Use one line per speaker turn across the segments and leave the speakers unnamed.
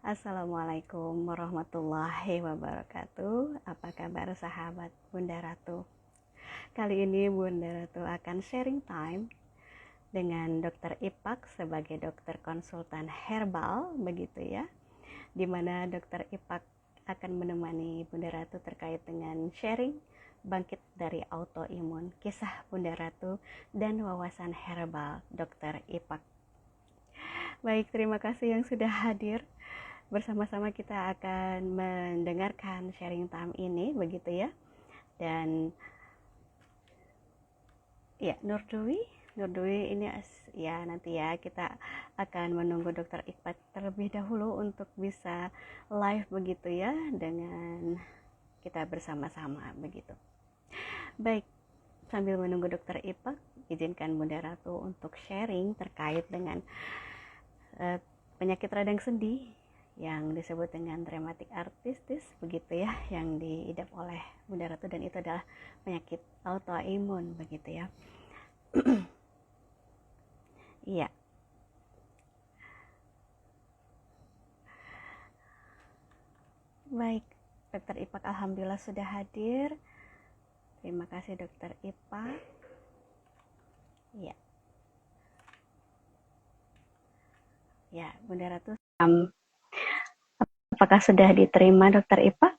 Assalamualaikum warahmatullahi wabarakatuh. Apa kabar sahabat Bunda Ratu? Kali ini Bunda Ratu akan sharing time dengan Dr. Ipak sebagai dokter konsultan herbal, begitu ya. Di mana Dr. Ipak akan menemani Bunda Ratu terkait dengan sharing bangkit dari autoimun, kisah Bunda Ratu dan wawasan herbal Dr. Ipak. Baik, terima kasih yang sudah hadir. Bersama-sama kita akan mendengarkan sharing time ini, begitu ya. Dan ya, Nur Dwi ini ya nanti ya kita akan menunggu Dokter Ipak terlebih dahulu untuk bisa live begitu ya dengan kita bersama-sama begitu. Baik, sambil menunggu Dokter Ipak, izinkan Bunda Ratu untuk sharing terkait dengan penyakit radang sendi yang disebut dengan rheumatic arthritis begitu ya, yang diidap oleh Bunda Ratu, dan itu adalah penyakit autoimun begitu ya. Iya. Baik, Dokter Ipak alhamdulillah sudah hadir. Terima kasih Dokter Ipak. Iya. Ya, Bunda Ratu, apakah sudah diterima Dokter Ipak?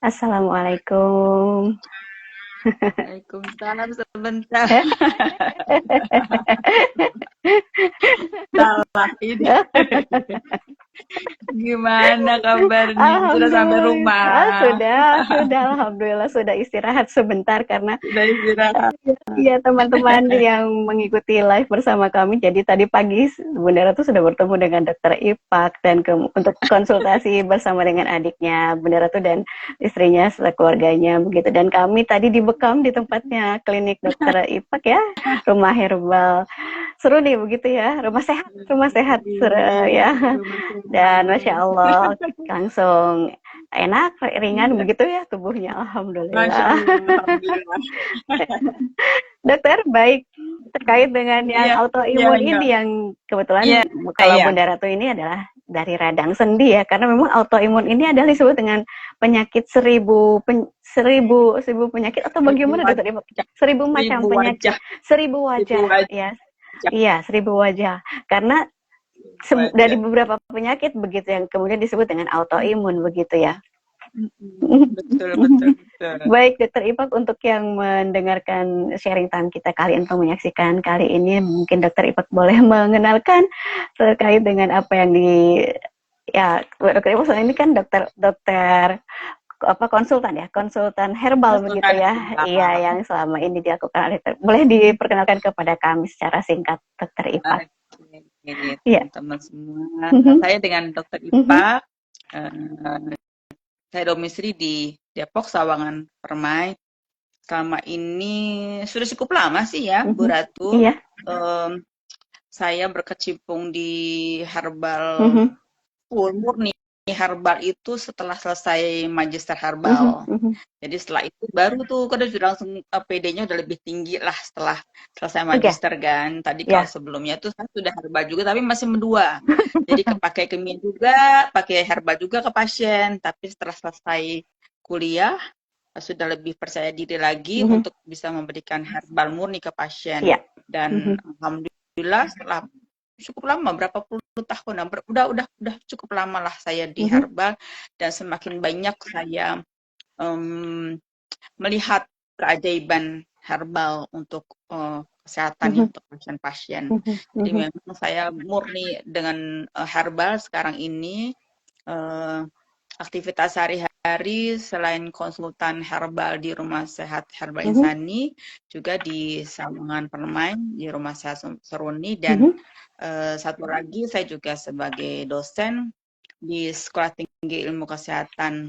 Assalamualaikum.
Waalaikumsalam sebentar. Salah ini. Gimana kabarnya? Sudah sampai rumah?
Sudah, alhamdulillah sudah istirahat sebentar karena
Sudah istirahat.
iya, teman-teman yang mengikuti live bersama kami. Jadi tadi pagi Bunda Ratu sudah bertemu dengan Dokter Ipak dan untuk konsultasi bersama dengan adiknya Bunda Ratu dan istrinya serta keluarganya begitu. Dan kami tadi dibekam di tempatnya klinik Dokter Ipak ya, rumah herbal. Seru nih begitu ya, rumah sehat seru ya. Dan Masya Allah langsung enak, ringan begitu ya tubuhnya, alhamdulillah.
Masya Allah, alhamdulillah.
Dokter, baik, terkait dengan yang autoimun ini yang kebetulan kalau Bunda Ratu ini adalah dari radang sendi ya, karena memang autoimun ini adalah disebut dengan penyakit seribu penyakit atau bagaimana Dokter? 1000 macam penyakit, 1000 wajah ya. Iya, 1000 wajah. Karena dari beberapa penyakit begitu yang kemudian disebut dengan autoimun begitu ya.
Betul.
Baik Dokter Ipak, untuk yang mendengarkan sharing time kita kali ini, untuk menyaksikan kali ini, mungkin Dokter Ipak boleh mengenalkan terkait dengan apa yang Dokter Ipak ini kan dokter konsultan herbal begitu ya. Iya, yang selama ini dilakukan oleh boleh diperkenalkan kepada kami secara singkat Dokter Ipak.
Teman-teman semua, saya dengan Dokter Ipak. Saya domisili di Depok, Sawangan Permai. Selama ini sudah cukup lama sih ya, Bu Ratu.
Iya.
Saya berkecimpung di herbal murni herbal itu setelah selesai magister herbal. Jadi setelah itu baru tuh sudah langsung PD-nya udah lebih tinggi lah setelah selesai magister kan. Tadi kalau sebelumnya tuh saya sudah herbal juga tapi masih mendua. Jadi pakai kimia juga, pakai herbal juga ke pasien. Tapi setelah selesai kuliah sudah lebih percaya diri lagi untuk bisa memberikan herbal murni ke pasien. Dan alhamdulillah setelah cukup lama, berapa puluh tahun, udah cukup lama lah saya di herbal, dan semakin banyak saya melihat keajaiban herbal untuk kesehatan untuk pasien-pasien. Jadi memang saya murni dengan herbal sekarang ini. Aktivitas sehari-hari selain konsultan herbal di Rumah Sehat Herbal Insani, juga di Sawangan Permai di Rumah Sehat Seruni, dan satu lagi saya juga sebagai dosen di Sekolah Tinggi Ilmu Kesehatan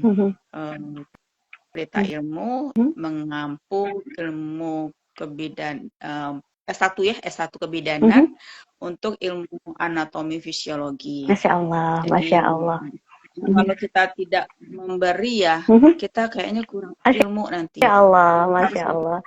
Pelita Ilmu, mengampu ilmu kebidan S1 kebidanan untuk ilmu anatomi fisiologi.
Masya Allah,
Jadi,
Masya Allah.
Kalau kita tidak memberi ya, kita kayaknya kurang ilmu nanti.
Masya Allah,
Harus
Masya Allah.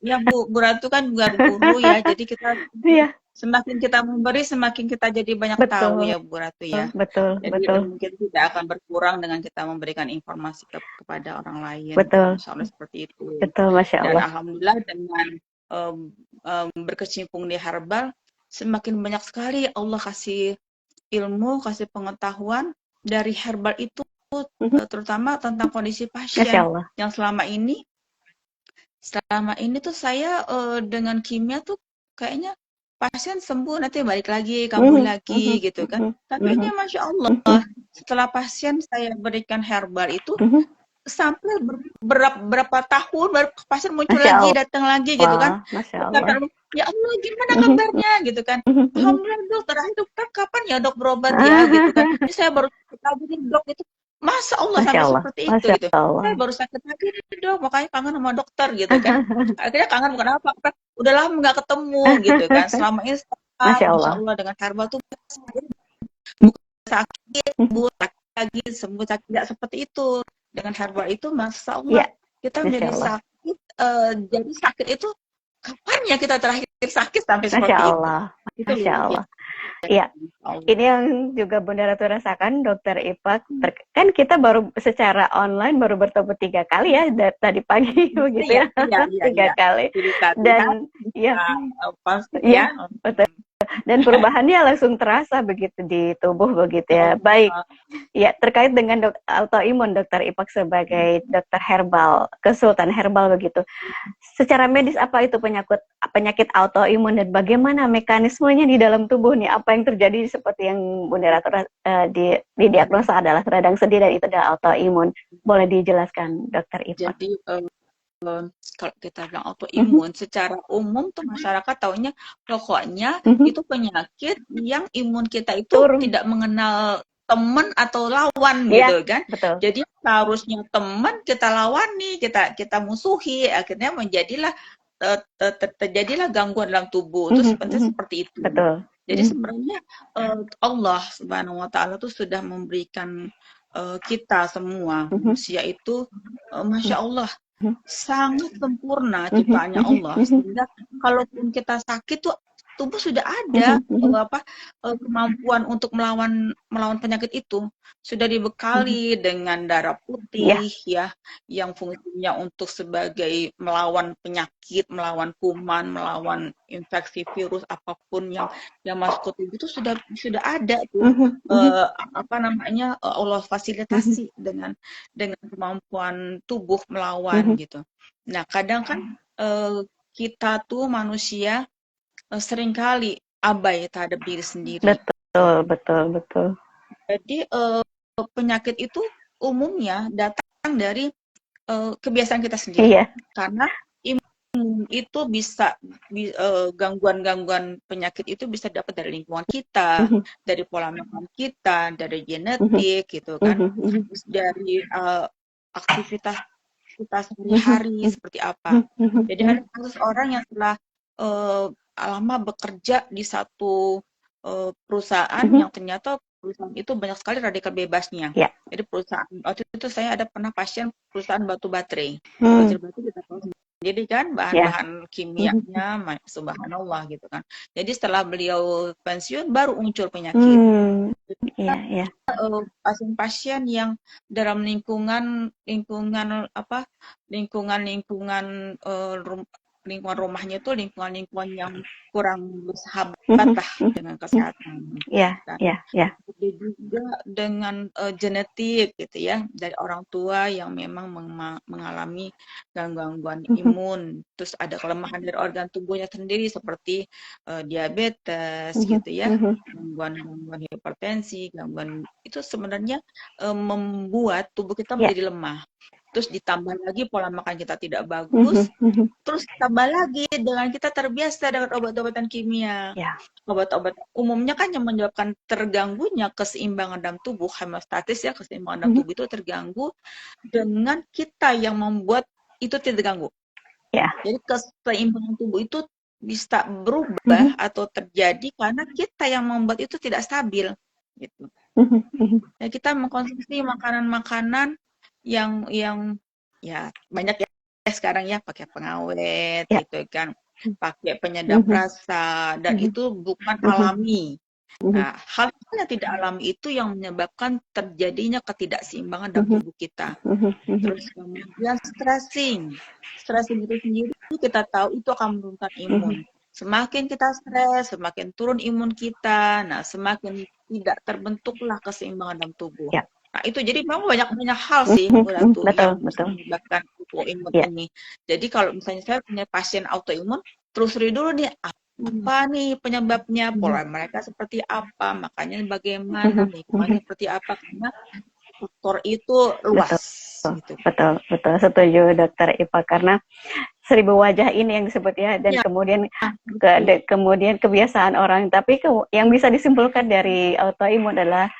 ya Bu Ratu kan juga guru ya, jadi kita
Iya,
semakin kita memberi, semakin kita jadi banyak tahu
betul,
ya Bu Ratu ya.
betul,
Jadi
betul,
ilmu kita tidak akan berkurang dengan kita memberikan informasi kepada orang lain.
betul,
Insya Allah seperti itu.
betul, Masya
Dan
Allah.
alhamdulillah dengan berkecimpung di herbal, semakin banyak sekali Allah kasih ilmu, kasih pengetahuan dari herbal itu, terutama tentang kondisi
Masya
pasien
Allah.
yang selama ini tuh saya dengan kimia tuh kayaknya pasien sembuh nanti balik lagi, kambuh lagi gitu kan. Tapi ini Masya Allah, setelah pasien saya berikan herbal itu, sampai berapa tahun baru pasien muncul
Masya
lagi,
Allah.
datang lagi gitu kan.
Masya Allah.
Ya Allah, gimana kabarnya gitu kan. Alhamdulillah dok, terakhir dokter kapan ya dok berobat ya gitu kan. Ini saya baru sakit lagi nih dok itu. Masa Allah
Masya
sampai
Allah.
seperti itu
Masya
gitu.
Allah.
Saya baru sakit lagi nih dok, makanya kangen sama dokter gitu kan. Akhirnya kangen bukan apa, udah lama nggak ketemu gitu kan. Selama ini
Masya
Masya
Allah.
Allah dengan herbal tuh bukan sakit, sembuh sakit lagi, sembuh sakit, tidak seperti itu. Dengan herbal itu Masya Allah,
Ya,
kita
Masya
menjadi
Allah.
sakit, jadi sakit itu kapan ya kita terakhir sakit sampai
Masya
seperti
Allah.
itu. Itu
Masya
luar
Allah.
biasa.
Iya,
Allah.
ini yang juga Bunda Ratu rasakan, Dokter Ipak. Kan kita baru secara online baru bertemu 3 kali ya tadi pagi begitu ya,
Iya,
3 kali. Dan ya,
pasti
ya,
ya.
betul. Dan perubahannya langsung terasa begitu di tubuh begitu ya. Baik, ya terkait dengan autoimun, Dokter Ipak sebagai dokter herbal, konsultan herbal begitu. Secara medis apa itu penyakit autoimun dan bagaimana mekanismenya di dalam tubuh nih? Apa yang terjadi seperti yang Bunda Ratu didiagnosa adalah radang sendi dan itu adalah autoimun. Boleh dijelaskan, Dokter Ipak?
Jadi kalau kita bilang autoimun, secara umum tuh masyarakat taunya pokoknya itu penyakit yang imun kita itu tidak mengenal teman atau lawan gitu kan.
Betul.
Jadi harusnya teman kita lawan nih, kita musuhi, akhirnya terjadilah gangguan dalam tubuh. Itu sebenarnya seperti itu.
Betul.
Jadi sebenarnya Allah Subhanahu wa taala tuh sudah memberikan kita semua manusia itu Masya Allah sangat sempurna ciptaannya Allah, sehingga kalaupun kita sakit tuh tubuh sudah ada kemampuan untuk melawan penyakit itu, sudah dibekali dengan darah putih ya, yang fungsinya untuk sebagai melawan penyakit, melawan kuman, melawan infeksi virus apapun yang masuk ke tubuh itu sudah ada tuh Allah fasilitasi dengan kemampuan tubuh melawan gitu. Nah kadang kan kita tuh manusia seringkali abai terhadap diri sendiri.
Betul.
Jadi penyakit itu umumnya datang dari kebiasaan kita sendiri. Karena imun itu bisa gangguan-gangguan penyakit itu bisa dapat dari lingkungan kita, dari pola makan kita, dari genetik gitu kan, dari aktivitas kita sehari-hari seperti apa. Jadi ada kasus orang yang setelah lama bekerja di satu perusahaan yang ternyata perusahaan itu banyak sekali radikal bebasnya. Jadi perusahaan waktu itu saya ada pernah pasien perusahaan batu baterai. Batu kita tahu sendiri kan bahan-bahan kimianya, subhanallah gitu kan. Jadi setelah beliau pensiun baru muncul penyakit. Pasien-pasien yang dalam lingkungan rumahnya itu lingkungan yang kurang bersahabat lah dengan kesehatan. Jadi juga dengan genetik gitu ya, dari orang tua yang memang mengalami gangguan imun, terus ada kelemahan dari organ tubuhnya sendiri seperti diabetes gitu ya, gangguan hipertensi, gangguan itu sebenarnya membuat tubuh kita menjadi lemah. Terus ditambah lagi pola makan kita tidak bagus, terus tambah lagi dengan kita terbiasa dengan obat-obatan kimia. Obat-obat umumnya kan yang menyebabkan terganggunya keseimbangan dalam tubuh, homeostatis ya, keseimbangan dalam tubuh itu terganggu dengan kita yang membuat itu tidak terganggu. Jadi keseimbangan tubuh itu bisa berubah atau terjadi karena kita yang membuat itu tidak stabil gitu. Ya, kita mengkonsumsi makanan-makanan yang ya banyak ya sekarang ya, pakai pengawet
Ya.
gitu kan, pakai penyedap rasa, dan itu bukan alami. Nah, hal yang tidak alami itu yang menyebabkan terjadinya ketidakseimbangan dalam tubuh kita. Terus kemudian stressing itu sendiri kita tahu itu akan menurunkan imun. Semakin kita stres, semakin turun imun kita. Nah, semakin tidak terbentuklah keseimbangan dalam tubuh.
Ya.
Nah, itu jadi memang banyak hal sih, Bu Ratu, yang bisa
Betul.
menyebabkan autoimun
Ya.
ini. Jadi kalau misalnya saya punya pasien autoimun, telusuri dulu nih apa nih penyebabnya, pola mereka seperti apa, makanya bagaimana, lingkungannya seperti apa, karena faktor itu luas gitu.
Betul, setuju Dokter Ipa, karena 1000 wajah ini yang disebut ya, dan
Ya,
kemudian kebiasaan orang. Tapi yang bisa disimpulkan dari autoimun adalah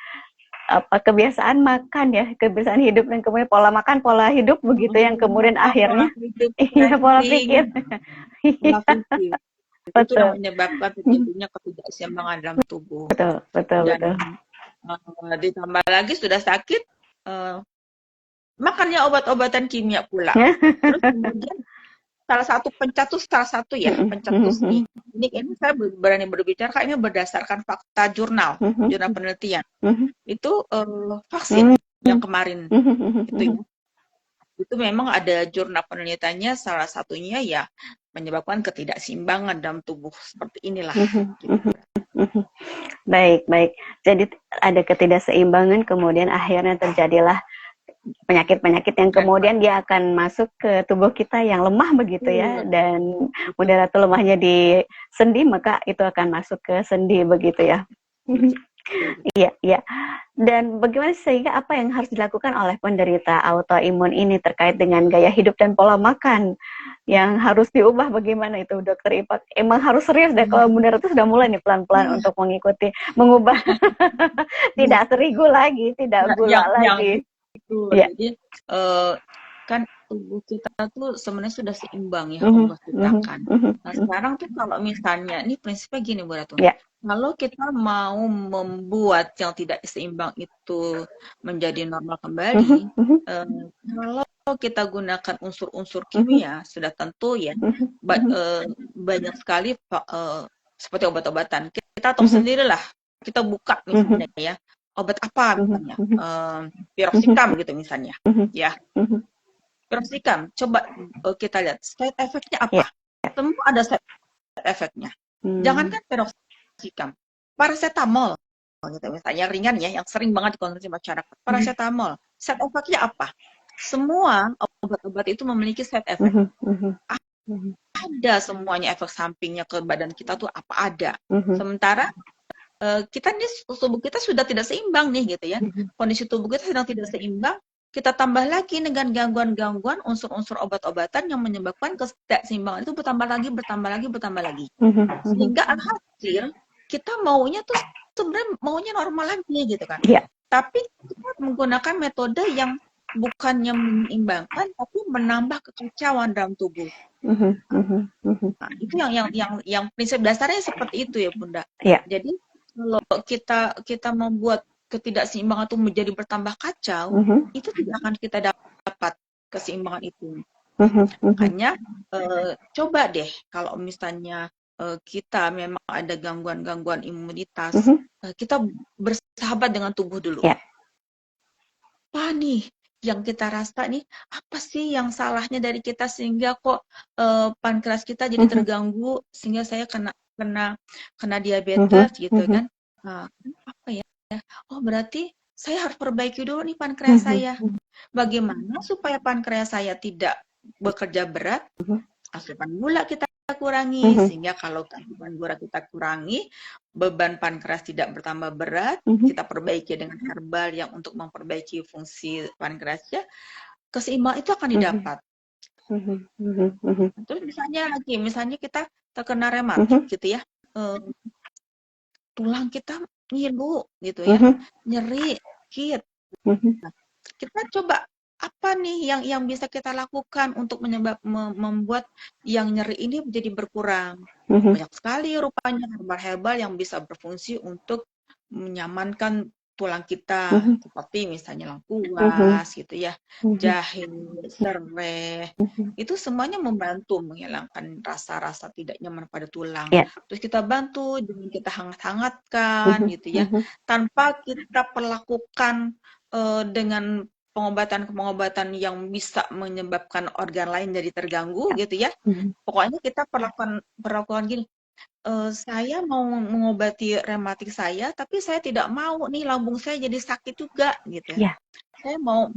kebiasaan makan ya, kebiasaan hidup, dan kemudian pola makan, pola hidup begitu, yang kemudian akhirnya pola pikir.
Pola pikir. Itu yang
Betul.
menyebabkan terjadinya ketidakseimbangan dalam tubuh.
Betul.
Dan ditambah lagi sudah sakit, makannya obat-obatan kimia pula. Terus kemudian salah satu ya pencetus nih. Ini saya berani berbicara, ini berdasarkan fakta jurnal penelitian. Itu vaksin yang kemarin itu ya. Itu memang ada jurnal penelitiannya, salah satunya ya menyebabkan ketidakseimbangan dalam tubuh seperti inilah. Gitu.
Baik. Jadi ada ketidakseimbangan, kemudian akhirnya terjadilah penyakit-penyakit yang kemudian dia akan masuk ke tubuh kita yang lemah begitu ya, dan Bunda Ratu lemahnya di sendi, maka itu akan masuk ke sendi begitu ya. Iya. Dan bagaimana sehingga apa yang harus dilakukan oleh penderita autoimun ini terkait dengan gaya hidup dan pola makan yang harus diubah, bagaimana itu Dokter Ipak? Emang harus serius deh kalau Bunda Ratu sudah mulai nih pelan-pelan untuk mengubah tidak terigu lagi, tidak gula lagi.
Itu jadi kan tubuh kita tuh sebenarnya sudah seimbang ya, Allah ciptakan. Nah, sekarang tuh kalau misalnya, ini prinsipnya gini Bu Ratu, kalau kita mau membuat yang tidak seimbang itu menjadi normal kembali, kalau kita gunakan unsur-unsur kimia, sudah tentu ya banyak sekali seperti obat-obatan. Kita tahu sendirilah, kita buka misalnya ya, obat apa misalnya, piroxicam gitu misalnya, ya. Piroxicam, coba kita lihat side effect-nya apa. Semua ada side effect-nya. Jangankan piroxicam, paracetamol gitu misalnya, ringan ya, yang sering banget dikonsumsi masyarakat. Paracetamol, side effect-nya apa? Semua obat-obat itu memiliki side effect. Ada semuanya efek sampingnya ke badan kita tuh apa ada. Sementara kita nih, tubuh kita sudah tidak seimbang nih gitu ya. Kondisi tubuh kita sedang tidak seimbang, kita tambah lagi dengan gangguan-gangguan unsur-unsur obat-obatan yang menyebabkan ketidakseimbangan itu bertambah lagi. Sehingga alhasil kita maunya tuh sebenarnya maunya normal lagi gitu kan. Tapi kita menggunakan metode yang bukannya menyeimbangkan, tapi menambah kekacauan dalam tubuh. Nah, itu yang prinsip dasarnya seperti itu ya Bunda. Jadi kalau kita membuat ketidakseimbangan itu menjadi bertambah kacau, itu tidak akan kita dapat keseimbangan itu. Makanya coba deh kalau misalnya kita memang ada gangguan-gangguan imunitas, kita bersahabat dengan tubuh dulu. Apa nih yang kita rasa nih, apa sih yang salahnya dari kita sehingga kok pankreas kita jadi terganggu, sehingga saya kena diabetes gitu kan. Apa ya? Oh, berarti saya harus perbaiki dulu nih pankreas saya. Bagaimana supaya pankreas saya tidak bekerja berat? Asupan gula kita kurangi, sehingga kalau asupan gula kita kurangi, beban pankreas tidak bertambah berat, kita perbaiki dengan herbal yang untuk memperbaiki fungsi pankreasnya, keseimbangan itu akan didapat. Terus misalnya kita terkena rematik gitu ya, tulang kita ngilu gitu ya, nyeri, sakit. Nah, kita coba apa nih yang bisa kita lakukan untuk membuat yang nyeri ini menjadi berkurang. Banyak sekali rupanya herbal-herbal yang bisa berfungsi untuk menyamankan tulang kita, seperti misalnya lengkuas gitu ya, jahe, serai, itu semuanya membantu menghilangkan rasa-rasa tidak nyaman pada tulang.
Ya.
Terus kita bantu dengan kita hangat-hangatkan gitu ya, tanpa kita perlakukan dengan pengobatan-pengobatan yang bisa menyebabkan organ lain jadi terganggu gitu ya. Pokoknya kita perlakukan gini, saya mau mengobati rematik saya, tapi saya tidak mau nih lambung saya jadi sakit juga gitu.
Ya.
Saya mau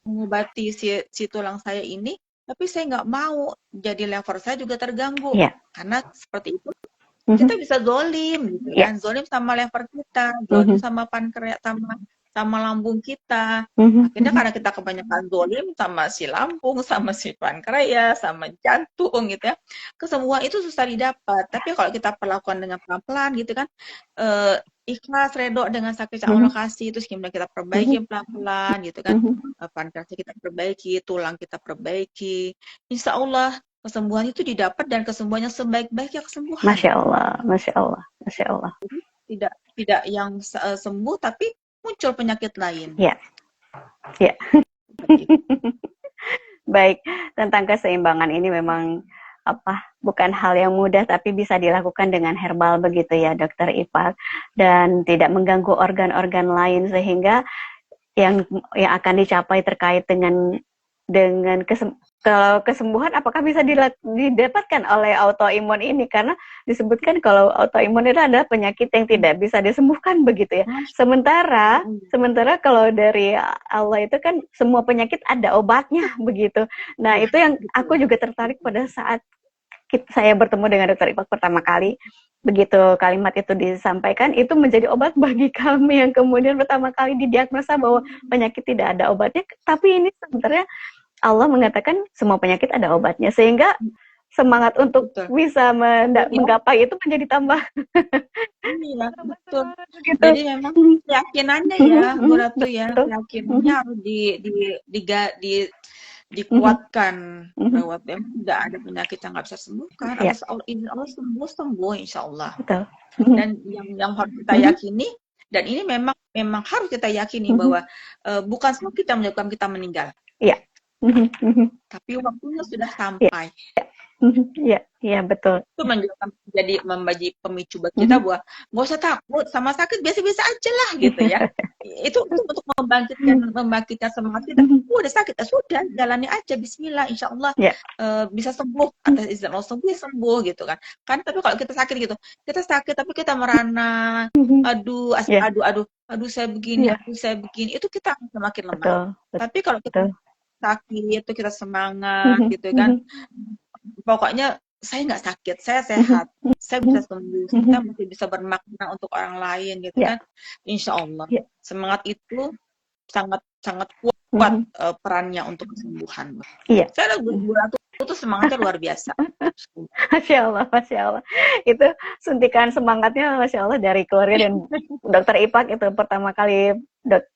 mengobati si tulang saya ini, tapi saya nggak mau jadi lever saya juga terganggu.
Ya.
Karena seperti itu kita bisa zolim gitu kan, zolim sama lever kita, zolim sama pankreas, sama lambung kita. Akhirnya karena kita kebanyakan zolim sama si lambung, sama si pankreas, sama jantung gitu ya, kesembuhan itu susah didapat. Tapi kalau kita perlakukan dengan pelan-pelan gitu kan, ikhlas, redho dengan sakit yang Allah kasih, terus kemudian kita perbaiki pelan-pelan gitu kan, pankreasnya kita perbaiki, tulang kita perbaiki, insya Allah kesembuhan itu didapat, dan kesembuhannya sebaik-baiknya kesembuhan.
Masya Allah, Masya Allah, Masya Allah.
Jadi tidak yang sembuh tapi muncul penyakit lain.
Ya, ya. Baik, tentang keseimbangan ini memang bukan hal yang mudah, tapi bisa dilakukan dengan herbal begitu ya, Dokter Ipak, dan tidak mengganggu organ-organ lain, sehingga yang akan dicapai terkait dengan kesembuhan apakah bisa didapatkan oleh autoimun ini, karena disebutkan kalau autoimun itu adalah penyakit yang tidak bisa disembuhkan begitu ya. Sementara kalau dari Allah itu kan semua penyakit ada obatnya begitu. Nah, itu yang aku juga tertarik pada saat saya bertemu dengan Dokter Ipak pertama kali. Begitu kalimat itu disampaikan, itu menjadi obat bagi kami yang kemudian pertama kali didiagnosa bahwa penyakit tidak ada obatnya. Tapi ini sebenarnya Allah mengatakan semua penyakit ada obatnya, sehingga semangat untuk bisa menggapai itu menjadi tambah.
Iya, betul. Gitu. Jadi memang keyakinannya ya, Bu Ratu ya, keyakinannya harus dikuatkan bahwa memang tidak ada penyakit yang nggak bisa sembuhkan. Atas Allah sembuh insya Allah.
Betul.
Dan yang harus kita yakini, dan ini memang harus kita yakini bahwa bukan sakit yang menyebabkan kita meninggal.
Iya.
Tapi waktunya sudah sampai.
Iya, betul.
Itu menjadi pemicu buat kita bahwa nggak usah takut sama sakit, biasa-biasa aja lah gitu ya. Itu untuk membangkitkan semangat kita. Udah sakit, sudah jalani aja, Bismillah, insya Allah bisa sembuh, atas izin Allah sembuh gitu kan. Tapi kalau kita sakit gitu, kita sakit tapi kita merana, aduh saya begini, itu kita semakin lemah. Tapi kalau kita sakit itu kita semangat gitu kan, pokoknya saya nggak sakit, saya sehat, saya bisa sembuh, saya masih bisa bermakna untuk orang lain gitu kan, insya Allah semangat itu sangat kuat perannya untuk kesembuhan. Saya Bu Ratu itu semangatnya luar biasa.
Masya Allah. Itu suntikan semangatnya Masya Allah dari keluarga, dan Dokter Ipak itu pertama kali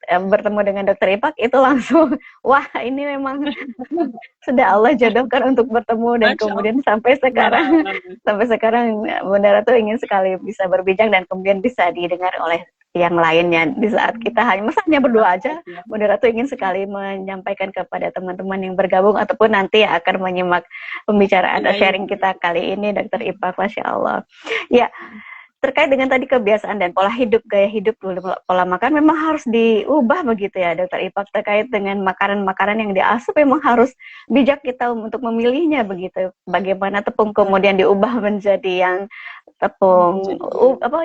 bertemu dengan Dokter Ipak itu langsung wah, ini memang sudah Allah jodohkan untuk bertemu, dan kemudian sampai sekarang Bunda Ratu ingin sekali bisa berbincang dan kemudian bisa didengar oleh yang lainnya. Di saat kita hanya berdua aja, Bunda Ratu ingin sekali menyampaikan kepada teman-teman yang bergabung ataupun nanti akan menyimak pembicaraan atau sharing kita kali ini, Dokter Ipak. Masya Allah. Ya, terkait dengan tadi kebiasaan dan pola hidup, gaya hidup, pola makan memang harus diubah begitu ya, Dokter Ipak. Terkait dengan makanan-makanan yang diasup memang harus bijak kita untuk memilihnya begitu. Bagaimana tepung kemudian diubah menjadi yang tepung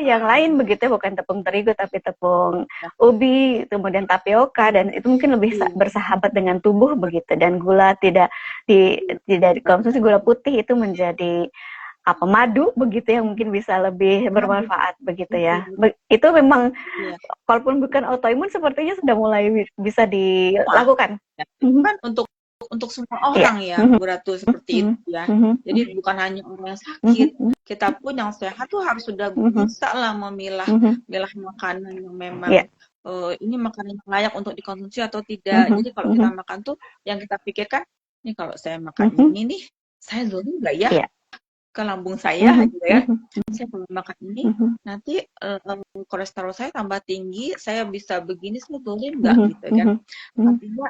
yang lain begitu, bukan tepung terigu tapi tepung ubi, kemudian tapioka, dan itu mungkin lebih bersahabat dengan tubuh begitu, dan gula tidak dikonsumsi, gula putih itu menjadi madu begitu yang mungkin bisa lebih bermanfaat begitu ya. Itu memang walaupun bukan autoimun sepertinya sudah mulai bisa dilakukan.
Kan untuk semua orang ya, Bu Ratu, seperti itu ya. Jadi bukan hanya orang yang sakit, kita pun yang sehat tuh harus sudah bisa lah memilah makanan yang memang ini makanan yang layak untuk dikonsumsi atau tidak. Jadi kalau kita makan tuh yang kita pikirkan, ini kalau saya makan ini nih, saya zolim nggak ya? ke lambung saya gitu ya. Saya kalau makan ini nanti kolesterol saya tambah tinggi, saya bisa begini, sebetulnya enggak gitu kan. Artinya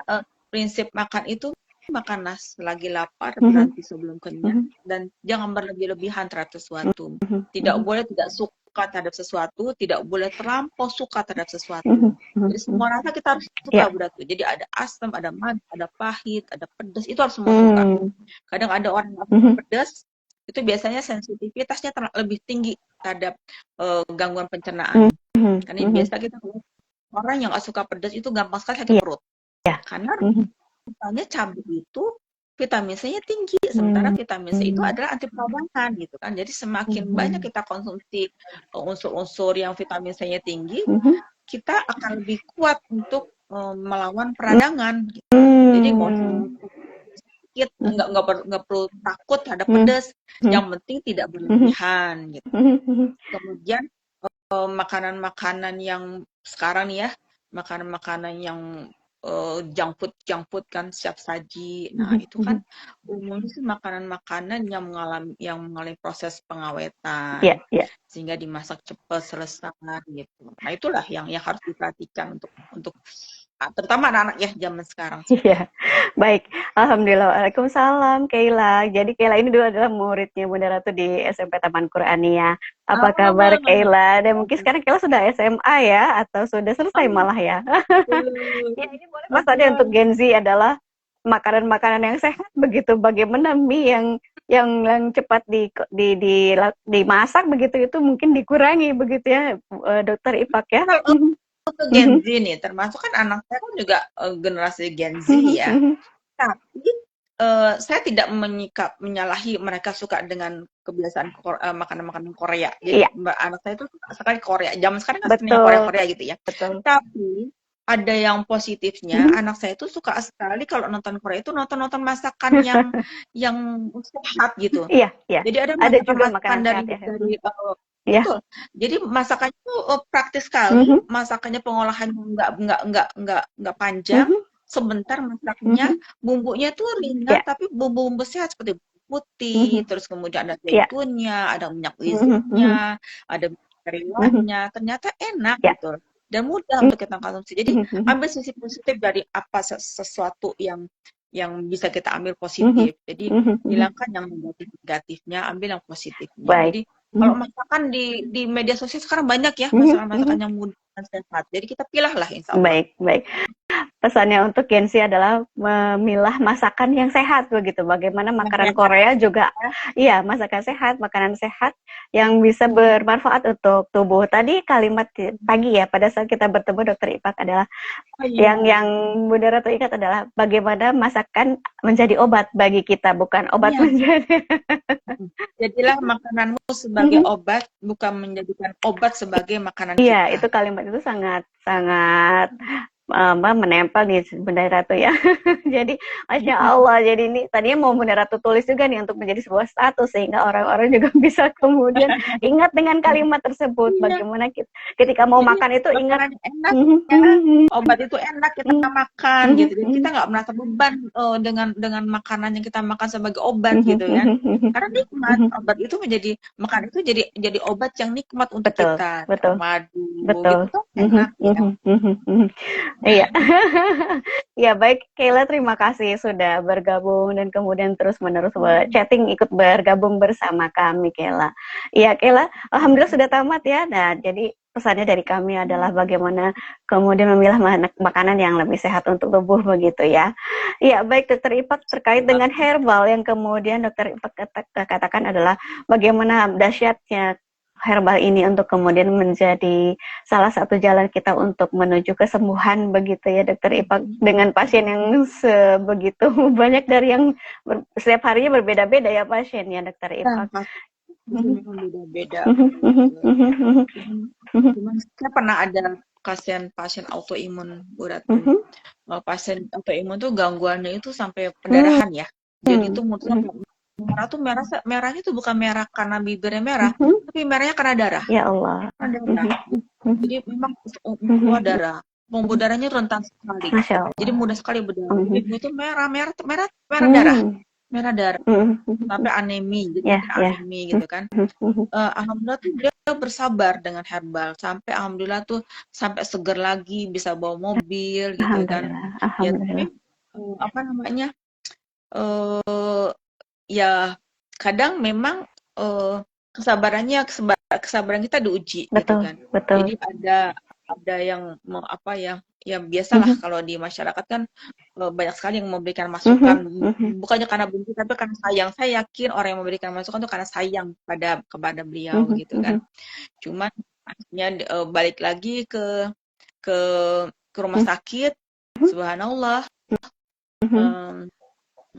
prinsip makan itu makan lagi lapar, berhenti sebelum kenyang, dan jangan berlebih-lebihan terhadap sesuatu. Tidak boleh tidak suka terhadap sesuatu, tidak boleh terlampau suka terhadap sesuatu. Jadi semua rasa kita harus suka berarti. Jadi ada asam, ada manis, ada pahit, ada pedas, itu harus semua suka. Kadang ada orang yang suka pedas, itu biasanya sensitivitasnya lebih tinggi terhadap gangguan pencernaan. Karena biasa kita orang yang nggak suka pedas itu gampang sekali sakit perut. Karena misalnya cabai itu vitamin C-nya tinggi, sementara vitamin C itu adalah anti peradangan gitu kan. Jadi semakin banyak kita konsumsi unsur-unsur yang vitamin C-nya tinggi, kita akan lebih kuat untuk melawan peradangan. Gitu. Jadi sedikit, nggak perlu takut terhadap pedas. Yang penting tidak berlebihan. Gitu. Kemudian makanan-makanan yang sekarang nih ya, makanan-makanan yang junk food kan, siap saji. Nah, itu kan umumnya sih makanan-makanan yang mengalami proses pengawetan, sehingga dimasak cepat selesai gitu. Nah, itulah yang harus diperhatikan untuk terutama anak-anak ya zaman sekarang.
Iya, baik. Alhamdulillah. Waalaikumsalam, Keila. Jadi Keila ini dulu adalah muridnya Bunda Ratu di SMP Taman Qur'ania. Apa kabar Keila? Dan mungkin sekarang Keila sudah SMA ya, atau sudah selesai malah ya? Ya, ini boleh pesannya untuk Gen Z adalah makanan-makanan yang sehat begitu. Bagaimana mie yang cepat dimasak begitu itu mungkin dikurangi begitu ya, Dokter Ipak ya.
Untuk Gen Z nih, termasuk kan anak saya kan juga generasi Gen Z ya. Tapi saya tidak menyalahi mereka suka dengan kebiasaan makanan-makanan Korea. Jadi anak saya itu sekali Korea. Zaman sekarang kan Korea gitu ya.
Betul.
Tapi ada yang positifnya, anak saya itu suka sekali kalau nonton Korea itu nonton masakan yang sehat gitu.
Iya.
Jadi ada
juga
masakan dari
ya.
Betul. Jadi masakannya tuh praktis sekali, masakannya pengolahannya nggak panjang, sebentar masaknya, bumbunya tuh ringan tapi bumbu-bumbu sehat seperti putih, terus kemudian ada zaitunnya, ada minyak wizennya, ada teriyaknya, ternyata enak gitu dan mudah untuk kita konsumsi. Jadi ambil sisi positif dari apa sesuatu yang bisa kita ambil positif. Jadi hilangkan yang negatifnya, ambil yang positifnya. Jadi kalau masakan di media sosial sekarang banyak ya masakan yang mudah dan sehat. Jadi kita pilihlah insya Allah.
Baik. Pesannya untuk Gen Z adalah memilah masakan yang sehat begitu. Bagaimana makanan Korea juga, masakan sehat, makanan sehat yang bisa bermanfaat untuk tubuh. Tadi kalimat pagi ya pada saat kita bertemu Dokter Ipak adalah yang Bunda Ratu ingat adalah bagaimana masakan menjadi obat bagi kita, bukan obat menjadi.
Jadilah makananmu sebagai obat, bukan menjadikan obat sebagai makanan kita.
Iya, itu kalimat itu sangat menempel nih Bunda Ratu ya. Jadi Masya Allah, jadi ini tadinya mau Bunda Ratu tulis juga nih untuk menjadi sebuah status sehingga orang-orang juga bisa kemudian ingat dengan kalimat tersebut. Bagaimana ketika mau makan itu ingat
enak, obat itu enak kita makan gitu. Jadi kita nggak merasa beban dengan makanan yang kita makan sebagai obat gitu ya. Karena nikmat, obat itu makan itu jadi obat yang nikmat untuk kita. Madu gitu enak ya.
Iya. Ya baik Keila, terima kasih sudah bergabung dan kemudian terus-menerus chatting ikut bergabung bersama kami Keila. Iya Keila, alhamdulillah sudah tamat ya. Nah, jadi pesannya dari kami adalah bagaimana kemudian memilah makanan yang lebih sehat untuk tubuh begitu ya. Iya, baik Dokter Ipak, terkait dengan herbal yang kemudian Dokter Ipak katakan adalah bagaimana dahsyatnya herbal ini untuk kemudian menjadi salah satu jalan kita untuk menuju kesembuhan begitu ya Dokter Ipak, dengan pasien yang sebegitu banyak dari yang setiap harinya berbeda-beda ya pasiennya Dokter Ipak.
Beda-beda. Saya pernah ada pasien autoimun berat. Pasien autoimun tuh gangguannya itu sampai pendarahan ya. Jadi itu merah tuh merahnya tuh bukan merah karena bibirnya merah, tapi merahnya karena darah.
Ya Allah.
Jadi memang keluar darah. Pembuluh darahnya rentan sekali. Jadi mudah sekali berdarah. Jadi itu merah darah. merah darah, sampai anemi gitu, anemi gitu kan. Alhamdulillah tuh dia bersabar dengan herbal, sampai alhamdulillah tuh sampai seger lagi, bisa bawa mobil gitu kan. Ya tapi apa namanya, ya kadang memang kesabaran kita diuji gitu kan. Jadi ada yang apa ya, yang biasalah kalau di masyarakat kan banyak sekali yang memberikan masukan, bukannya karena benci tapi karena sayang. Saya yakin orang yang memberikan masukan itu karena sayang kepada beliau gitu kan. Cuman akhirnya balik lagi ke rumah sakit, subhanallah.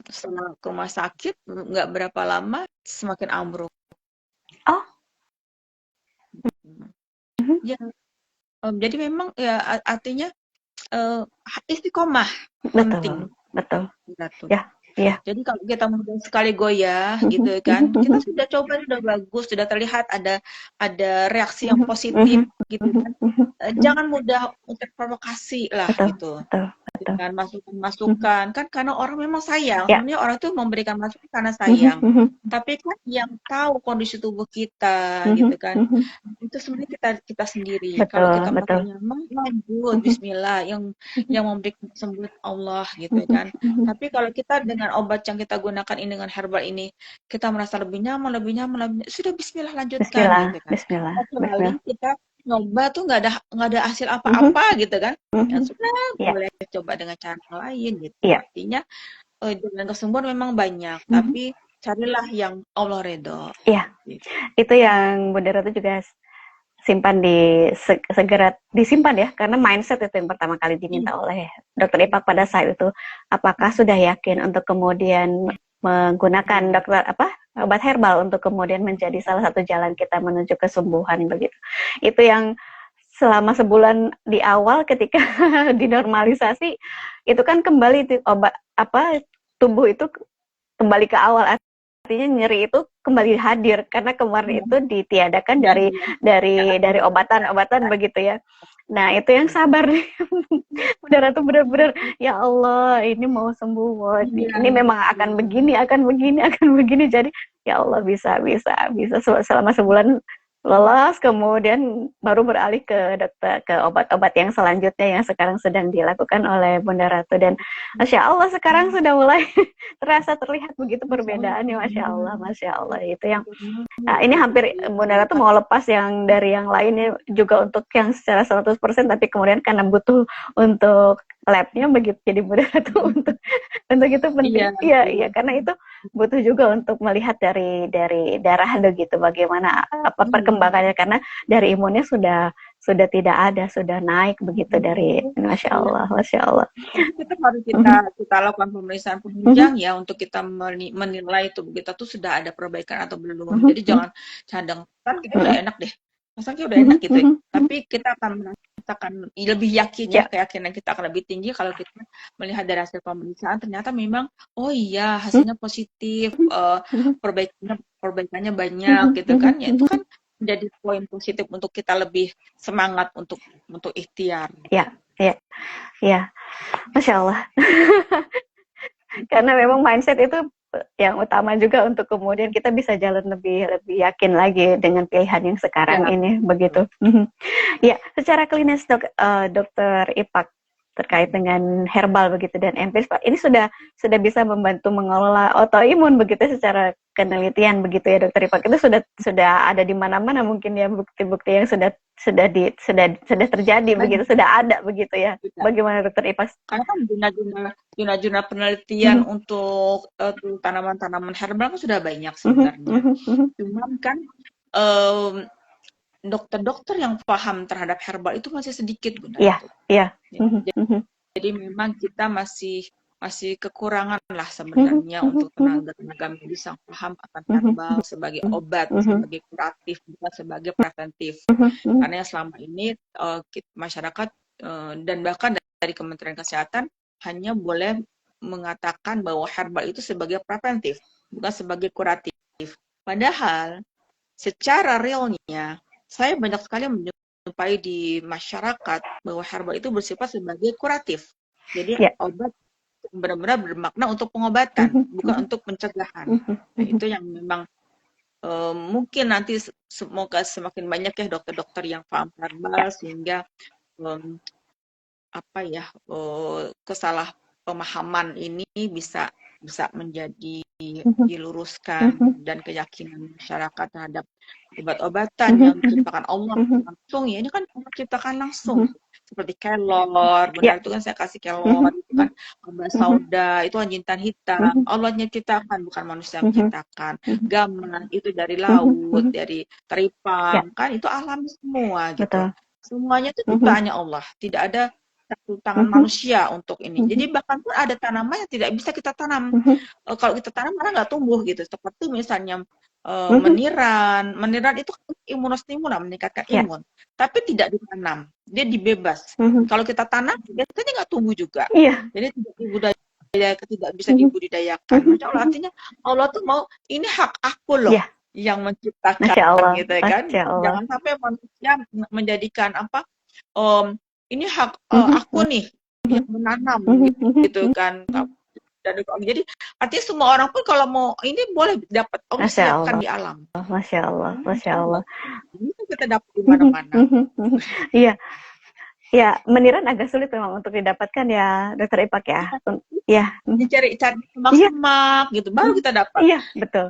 Setelah ke rumah sakit nggak berapa lama semakin ambruk. Ya, jadi memang ya artinya istiqomah penting.
Betul.
Ya. Jadi kalau kita mudah sekali goyah gitu kan, kita sudah coba sudah bagus, sudah terlihat ada reaksi yang positif gitu kan. Jangan mudah untuk provokasi lah gitu. Dengan masukan kan, karena orang memang sayang. Sebenarnya orang itu memberikan masukan karena sayang. Tapi kan yang tahu kondisi tubuh kita gitu kan, itu sebenarnya kita sendiri. Kalau kita merasa nyaman, lanjut Bismillah, yang memberikan kesembuhan Allah gitu kan. Tapi kalau kita dengan obat yang kita gunakan ini, dengan herbal ini, kita merasa lebih nyaman, sudah Bismillah, lanjutkan gitu kan. Kecuali kita nyoba tuh nggak ada hasil apa-apa gitu kan, yang sudah boleh coba dengan cara lain gitu. Artinya jalan kesembuhan memang banyak, tapi carilah yang Allah ridho.
Gitu. Itu yang Bunda Ratu juga simpan segera disimpan ya, karena mindset itu yang pertama kali diminta oleh Dokter Ipak pada saat itu. Apakah sudah yakin untuk kemudian menggunakan obat herbal untuk kemudian menjadi salah satu jalan kita menuju kesembuhan begitu. Itu yang selama sebulan di awal ketika dinormalisasi itu kan kembali tubuh itu kembali ke awal, artinya nyeri itu kembali hadir karena kemarin itu ditiadakan dari obatan begitu ya. Nah itu yang sabar nih. Bunda Ratu benar-benar ya Allah, ini mau sembuh, ini memang akan begini, jadi ya Allah bisa selama sebulan lolos, kemudian baru beralih ke obat-obat yang selanjutnya yang sekarang sedang dilakukan oleh Bunda Ratu, dan Masya Allah sekarang sudah mulai terlihat begitu perbedaannya, Masya Allah itu yang ini hampir Bunda Ratu mau lepas yang dari yang lainnya juga untuk yang secara 100%, tapi kemudian karena butuh untuk labnya begitu, jadi Bunda Ratu untuk itu penting. Iya, karena itu butuh juga untuk melihat dari darah begitu bagaimana perkembangannya, karena dari imunnya sudah tidak ada, sudah naik begitu dari Masya Allah.
Kita harus kita lakukan pemeriksaan penunjang ya, untuk kita menilai tubuh kita tuh sudah ada perbaikan atau belum. Jadi jangan cadang kan kita udah enak deh, masanya udah enak gitu. Tapi kita akan lebih yakin ya, keyakinan kita akan lebih tinggi kalau kita melihat dari hasil pemeriksaan ternyata memang oh iya hasilnya positif, perbaikannya banyak gitu kan. Ya itu kan menjadi poin positif untuk kita lebih semangat untuk ikhtiar.
Ya, Masya Allah. Karena memang mindset itu yang utama juga untuk kemudian kita bisa jalan lebih yakin lagi dengan pilihan yang sekarang ini begitu. Ya, secara klinis Dokter Ipak terkait dengan herbal begitu dan empiris, Pak, ini sudah bisa membantu mengelola autoimun begitu secara penelitian begitu ya Dokter Ipak. Itu sudah ada di mana-mana mungkin ya bukti-bukti yang sudah terjadi begitu, sudah ada begitu ya. Bagaimana Dokter Ipak?
Karena kan jurnal penelitian untuk tanaman-tanaman herbal kan sudah banyak sebenarnya. Cuman kan dokter-dokter yang paham terhadap herbal itu masih sedikit, Bunda.
Iya.
Jadi memang kita masih kekurangan lah sebenarnya untuk tenaga medis yang paham akan herbal sebagai obat, sebagai kuratif, bukan sebagai preventif. Karena selama ini masyarakat dan bahkan dari Kementerian Kesehatan hanya boleh mengatakan bahwa herbal itu sebagai preventif, bukan sebagai kuratif. Padahal secara realnya saya banyak sekali menjumpai di masyarakat bahwa herbal itu bersifat sebagai kuratif. Jadi obat benar-benar bermakna untuk pengobatan, bukan untuk pencegahan. Nah, itu yang memang mungkin nanti semoga semakin banyak ya dokter-dokter yang paham herbal sehingga kesalahpemahaman ini bisa menjadi diluruskan dan keyakinan masyarakat terhadap obat-obatan yang diciptakan Allah langsung ya, ini kan Allah ciptakan langsung seperti kelor, benar itu kan saya kasih kelor, itu kan obat sauda, itu kan jintan hitam, Allah yang ciptakan bukan manusia yang menciptakan. Gaman itu dari laut, dari teripang, kan itu alami semua gitu. Semuanya itu ciptaannya Allah, tidak ada satu tangan manusia untuk ini. Jadi bahkan pun ada tanaman yang tidak bisa kita tanam. Kalau kita tanam malah nggak tumbuh gitu. Seperti misalnya meniran itu imunostimulan, meningkatkan imun. Tapi tidak ditanam, dia dibebas. Kalau kita tanam biasanya nggak tumbuh juga. Jadi tidak bisa dibudidayakan. Masya Allah, artinya Allah tuh mau ini hak aku loh. Yang menciptakan gitu kan. Jangan sampai manusia menjadikan ini hak aku nih yang menanam gitu kan. Dan jadi artinya semua orang pun kalau mau ini boleh dapat siapkan di alam.
Masya Allah.
Ini kita dapat di mana-mana.
Iya. Ya, meniran agak sulit memang untuk didapatkan ya, Dokter Ipak ya. Ya.
Dicari semak-semak gitu, baru kita dapat.
Iya, betul.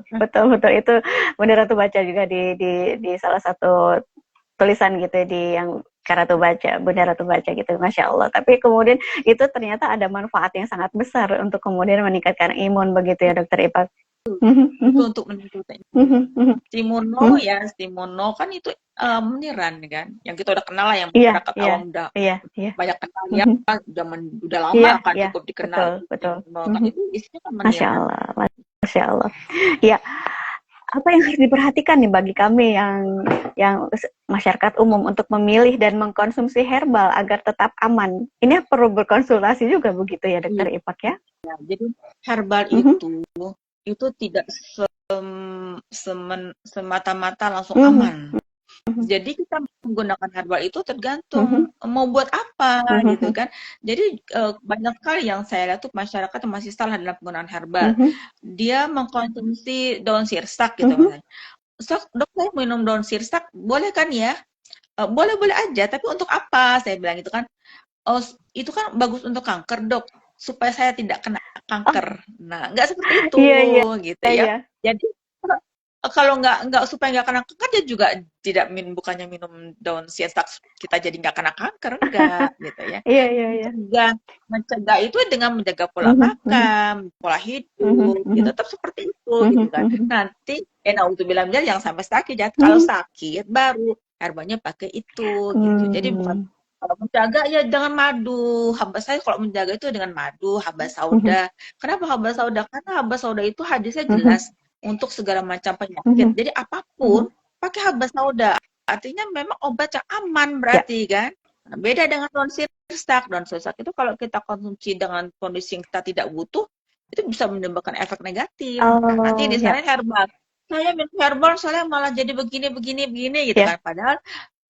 Itu benar tuh baca juga di salah satu tulisan gitu di yang Bunda Ratu baca gitu, Masya Allah. Tapi kemudian itu ternyata ada manfaat yang sangat besar untuk kemudian meningkatkan imun begitu ya, Dokter Ipak.
Itu untuk meningkatkan Stimuno kan itu meniran kan, yang kita udah kenal lah, yang masyarakat awam udah banyak kenal ya, udah lama kan cukup dikenal.
Betul.
Kan itu isinya kan meniran.
Masya Allah. Ya, apa yang harus diperhatikan nih bagi kami yang masyarakat umum untuk memilih dan mengkonsumsi herbal agar tetap aman? Ini perlu berkonsultasi juga begitu ya, Dokter Ipak ya?
Jadi herbal itu tidak semata-mata langsung aman. Jadi kita menggunakan herbal itu tergantung mau buat apa gitu kan. Jadi banyak kali yang saya lihat tuh masyarakat masih salah dalam penggunaan herbal. Dia mengkonsumsi daun sirsak gitu misalnya. Dok, saya minum daun sirsak boleh kan ya? Boleh aja, tapi untuk apa? Saya bilang gitu kan. Oh, itu kan bagus untuk kanker, Dok, supaya saya tidak kena kanker. Nah, nggak seperti itu gitu ya. Jadi kalau nggak supaya nggak kena kanker, dia juga tidak bukannya minum daun sirsak kita jadi nggak kena kanker, enggak gitu ya. Mencegah itu dengan menjaga pola makan, pola hidup, gitu, tetap seperti itu gitu kan. Nanti naudzubillah yang sampai sakit ya. Kalau sakit baru herbalnya pakai itu gitu. Jadi bukan kalau menjaga ya jangan madu. Haba saya kalau menjaga itu dengan madu, haba sauda. Kenapa haba sauda? Karena haba sauda itu hadisnya jelas untuk segala macam penyakit. Jadi apapun pakai haba sauda. Artinya memang obat yang aman berarti kan. Nah, beda dengan daun sirsak. Daun sirsak itu kalau kita konsumsi dengan kondisi yang kita tidak butuh, itu bisa menimbulkan efek negatif. Nanti di sana herbal. Saya minum herbal soalnya malah jadi begini gitu kan. Padahal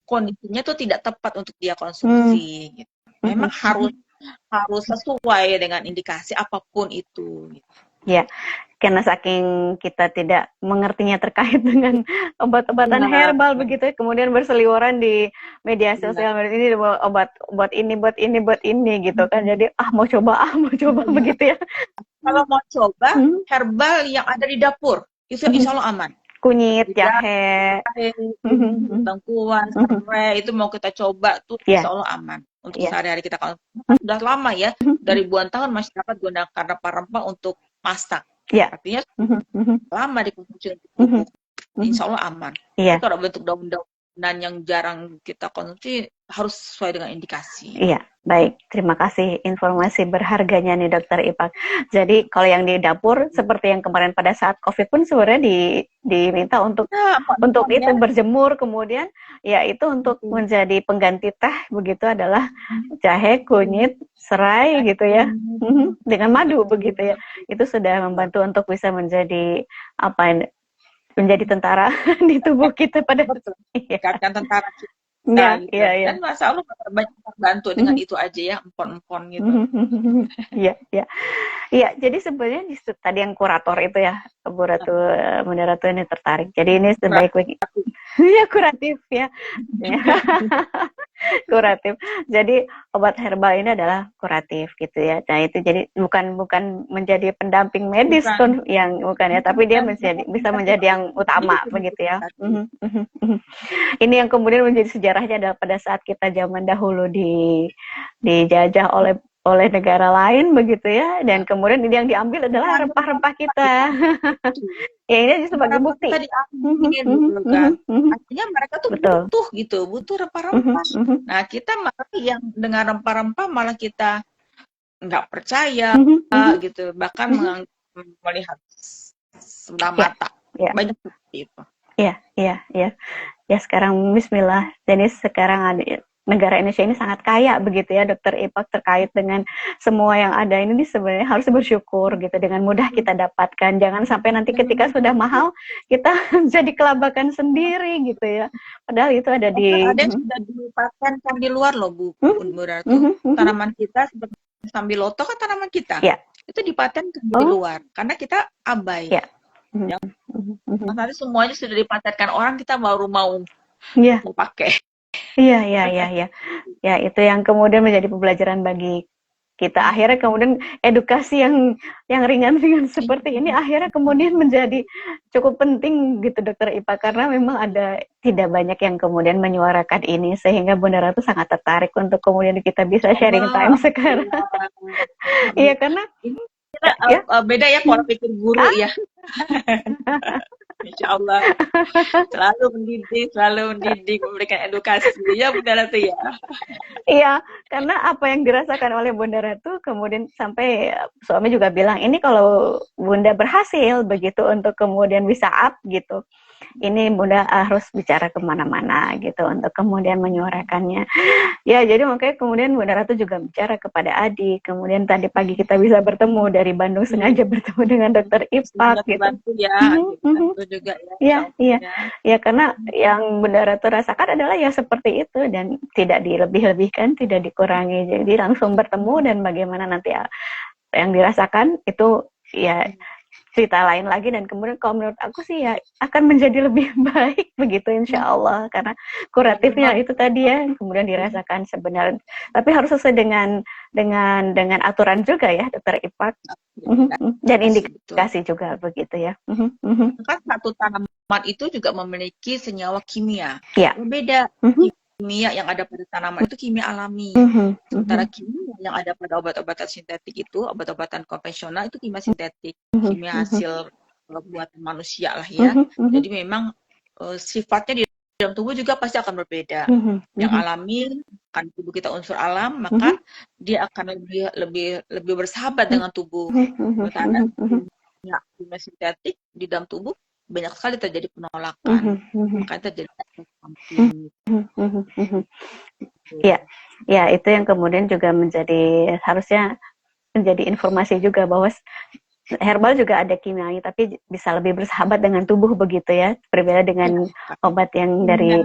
kondisinya tuh tidak tepat untuk dia konsumsi. Gitu. Memang harus sesuai dengan indikasi apapun itu. Gitu.
Ya, karena saking kita tidak mengertinya terkait dengan obat-obatan herbal begitu, kemudian berseliweran di media sosial ini obat ini gitu kan. Jadi mau coba begitu ya.
Kalau mau coba herbal yang ada di dapur itu insya Allah aman.
Kunyit, jahe,
bangkuan, serai itu mau kita coba tuh insya Allah aman untuk sehari-hari kita. Sudah lama ya, dari ribuan tahun masyarakat gunakan rempah-rempah untuk masak. Artinya lama dikonsumsi untuk pupuk. Insya Allah aman. Kalau bentuk daun-daunan yang jarang kita konsumsi harus sesuai dengan indikasi.
Baik, terima kasih informasi berharganya nih Dokter Ipak. Jadi kalau yang di dapur seperti yang kemarin pada saat COVID pun sebenarnya diminta untuk itu berjemur, kemudian itu untuk menjadi pengganti teh begitu adalah jahe, kunyit, serai gitu ya, dengan madu begitu ya. Itu sudah membantu untuk bisa menjadi menjadi tentara di tubuh kita pada
tentara
Iya,
gitu.
iya, iya.
Dan Masya Allah banyak terbantu dengan itu aja ya, empon-empon gitu.
Iya, iya. Iya, jadi sebenarnya tadi yang kurator itu ya, Bu Ratu, Bunda Ratu ini tertarik. Jadi ini sebaik-baik, ya kuratif ya. Kuratif. Jadi obat herbal ini adalah kuratif gitu ya. Nah itu jadi bukan menjadi pendamping medis tuh yang bukan ya, tapi dia bisa menjadi yang utama begitu ya. Ini yang kemudian menjadi sejarahnya adalah pada saat kita zaman dahulu dijajah oleh negara lain begitu ya, dan kemudian ini yang diambil adalah rempah-rempah kita. Ya ini sebagai bukti.
Artinya mereka tuh butuh rempah-rempah. Nah kita malah yang dengan rempah-rempah malah kita nggak percaya gitu, bahkan melihat sebelah mata. Banyak seperti itu.
Iya. Ya sekarang Bismillah. Jadi sekarang ada negara Indonesia ini sangat kaya begitu ya Dokter Ipak, terkait dengan semua yang ada ini sebenarnya harus bersyukur gitu, dengan mudah kita dapatkan. Jangan sampai nanti ketika sudah mahal kita jadi kelabakan sendiri gitu ya. Padahal itu ada
yang sudah dipatenkan di luar loh Bu Ratu. Tanaman kita seperti sambiloto kan tanaman kita. Itu dipatenkan di luar karena kita abai. Nanti semuanya sudah dipatenkan orang, kita baru mau pakai.
Iya. Ya, itu yang kemudian menjadi pembelajaran bagi kita. Akhirnya kemudian edukasi yang ringan-ringan seperti ini akhirnya kemudian menjadi cukup penting gitu Dokter Ipa, karena memang tidak banyak yang kemudian menyuarakan ini, sehingga Bunda Ratu sangat tertarik untuk kemudian kita bisa sharing time sekarang. Iya, karena
beda ya pola pikir guru ya. Insya Allah selalu mendidik, memberikan edukasi ya Bunda Ratu ya.
Iya, karena apa yang dirasakan oleh Bunda Ratu kemudian sampai suami juga bilang, ini kalau Bunda berhasil begitu untuk kemudian bisa up gitu, ini Bunda harus bicara kemana-mana gitu untuk kemudian menyuarakannya. Ya, jadi makanya kemudian Bunda Ratu juga bicara kepada Adi. Kemudian tadi pagi kita bisa bertemu dari Bandung, sengaja bertemu dengan Dokter Ipak gitu.
Juga ya.
Iya, karena yang Bunda Ratu rasakan adalah ya seperti itu, dan tidak dilebih-lebihkan, tidak dikurangi. Jadi langsung bertemu, dan bagaimana nanti yang dirasakan itu ya cerita lain lagi. Dan kemudian kalau menurut aku sih ya akan menjadi lebih baik begitu insya Allah, karena kuratifnya itu tadi ya kemudian dirasakan sebenarnya, tapi harus sesuai dengan aturan juga ya Dokter Ipak, dan indikasi juga begitu ya.
Kan satu tanaman itu juga memiliki senyawa kimia
berbeda.
Kimia yang ada pada tanaman itu kimia alami. Sementara kimia yang ada pada obat-obatan sintetik itu, obat-obatan konvensional itu kimia sintetik, kimia hasil buatan manusia lah ya. Jadi memang sifatnya di dalam tubuh juga pasti akan berbeda. Yang alami kan tubuh kita unsur alam, maka dia akan lebih bersahabat dengan tubuh. Karena kimia sintetik di dalam tubuh banyak sekali terjadi penolakan, makanya terjadi
ya itu yang kemudian juga harusnya menjadi informasi juga bahwa herbal juga ada kimianya, tapi bisa lebih bersahabat dengan tubuh begitu ya, berbeda dengan obat yang dari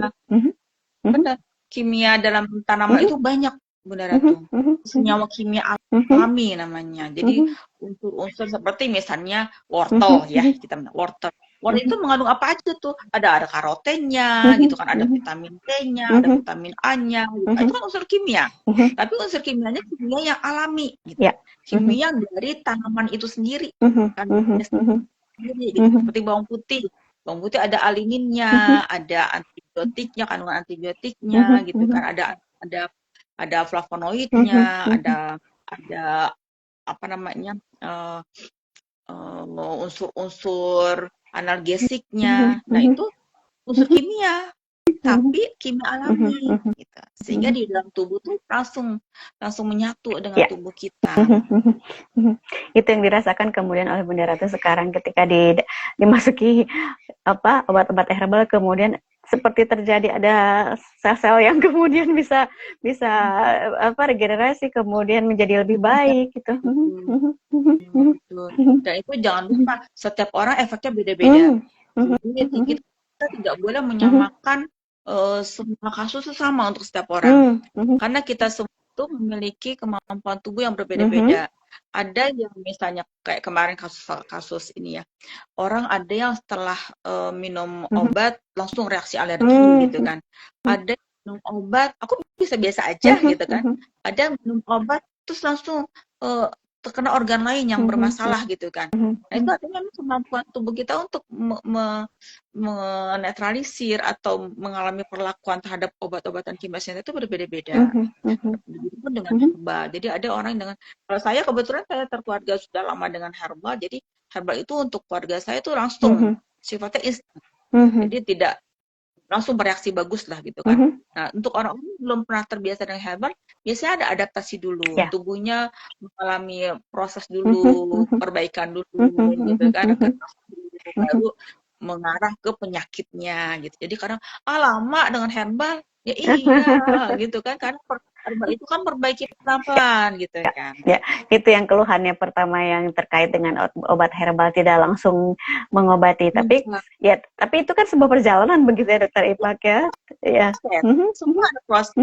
benar. Kimia dalam tanaman itu banyak Bunda Ratu, senyawa kimia alami namanya. Jadi unsur-unsur seperti misalnya wortel ya, kita wortel itu mengandung apa aja tuh? Ada karotennya, gitu kan, ada vitamin C-nya, ada vitamin A-nya, gitu. Itu kan unsur kimia. Tapi unsur kimianya kimia yang alami, gitu. Kimia dari tanaman itu sendiri, kan sendiri, gitu. Seperti bawang putih. Bawang putih ada alininnya, ada antibiotiknya, kandungan antibiotiknya, gitu kan. Ada flavonoidnya, ada apa namanya? Unsur-unsur analgesiknya. Nah, itu unsur kimia, tapi kimia alami gitu. Sehingga di dalam tubuh tuh langsung menyatu dengan tubuh kita.
Itu yang dirasakan kemudian oleh Bunda Ratu sekarang ketika dimasuki obat-obat herbal, kemudian seperti terjadi ada sel-sel yang kemudian bisa regenerasi, kemudian menjadi lebih baik gitu.
Dan itu jangan lupa setiap orang efeknya beda-beda. Jadi kita tidak boleh menyamakan semua kasus itu sama untuk setiap orang. Karena kita semua itu memiliki kemampuan tubuh yang berbeda-beda. Ada yang misalnya kayak kemarin kasus ini ya, orang ada yang setelah minum obat langsung reaksi alergi gitu kan. Ada yang minum obat, aku bisa biasa aja gitu kan. Ada yang minum obat terus langsung terkena organ lain yang bermasalah gitu kan. Nah itu artinya kemampuan tubuh kita untuk menetralisir atau mengalami perlakuan terhadap obat-obatan kimia sensitif itu berbeda-beda. Begitupun dengan herbal. Jadi ada orang dengan, kalau saya kebetulan saya terkeluarga sudah lama dengan herbal, jadi herbal itu untuk keluarga saya itu langsung sifatnya instan. Jadi tidak langsung bereaksi bagus lah gitu kan. Nah, untuk orang-orang yang belum pernah terbiasa dengan herbal, biasanya ada adaptasi dulu. Tubuhnya mengalami proses dulu, perbaikan dulu gitu kan. Baru mengarah ke penyakitnya gitu. Jadi kadang lama dengan herbal, ya iya gitu kan. Karena herbal itu kan perbaiki pelan-pelan gitu kan.
Ya, itu yang keluhannya pertama yang terkait dengan obat herbal tidak langsung mengobati. Tapi tapi itu kan sebuah perjalanan begitu ya Dokter Ipak ya. Ya.
Semua ada proses,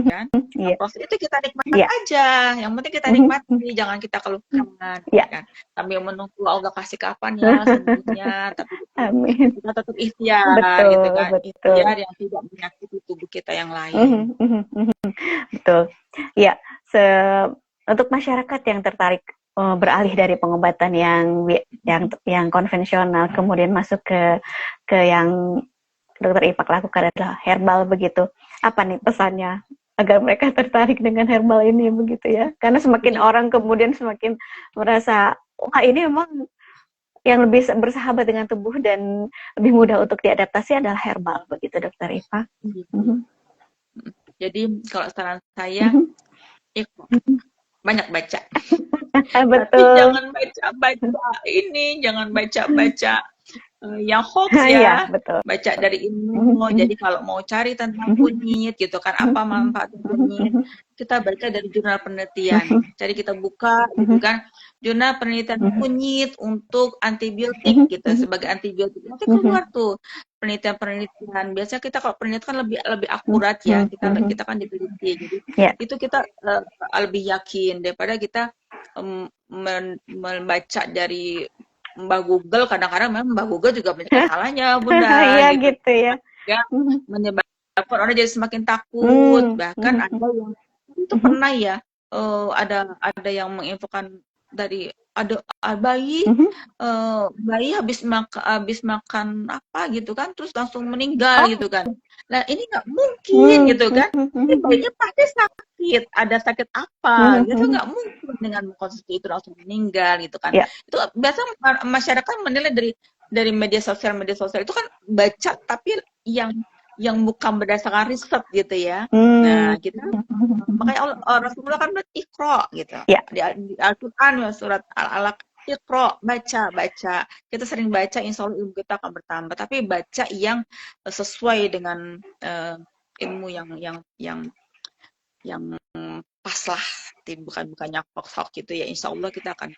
kan? Nah, proses itu kita nikmati aja. Yang penting kita nikmati, jangan kita keluhkan, kan? Sambil menunggu Allah kasih kapan ya sembuhnya. Tapi kita tetap ikhtiar, gitu kan? Ikhtiar yang tidak menyakiti tubuh kita yang lain.
Betul. Ya, untuk masyarakat yang tertarik beralih dari pengobatan yang konvensional kemudian masuk ke yang Dokter Ipak lakukan adalah herbal begitu. Apa nih pesannya agar mereka tertarik dengan herbal ini begitu ya? Karena semakin orang kemudian semakin merasa wah ini memang yang lebih bersahabat dengan tubuh dan lebih mudah untuk diadaptasi adalah herbal begitu Dokter Ipak.
Jadi kalau saran saya banyak baca.
Betul.
Tapi jangan baca ini, jangan baca yang hoax ya.
Betul.
Baca dari ilmu. Jadi kalau mau cari tentang kunyit gitu kan, apa manfaat kunyit, kita baca dari jurnal penelitian. Jadi kita buka gitu kan, jurnal penelitian kunyit untuk antibiotik gitu, sebagai antibiotik. Nanti keluar tuh penelitian. Biasanya kita kalau penelitian lebih akurat ya, kita kan diteliti. Jadi itu kita lebih yakin daripada kita membaca dari Mbak Google. Kadang-kadang memang Mbak Google juga banyak salahnya Bunda.
Iya gitu ya.
Menyebabkan orang jadi semakin takut. Bahkan ada yang itu pernah ya, ada yang menginfokan dari ada bayi habis makan apa gitu kan, terus langsung meninggal gitu kan. Nah ini nggak mungkin gitu kan, ini bayinya pasti sakit, ada sakit apa gitu, nggak mungkin dengan mengkonsumsi itu langsung meninggal gitu kan. Itu biasa masyarakat menilai dari media sosial itu kan baca tapi yang bukan berdasarkan riset gitu ya. Nah, kita makanya Rasulullah kan bilang Iqra gitu. Di Al-Qur'an surat Al-Alaq, Iqra, baca. Kita sering baca, insya Allah ilmu kita akan bertambah. Tapi baca yang sesuai dengan ilmu yang pas lah, bukannya hoax gitu ya. Insya Allah kita akan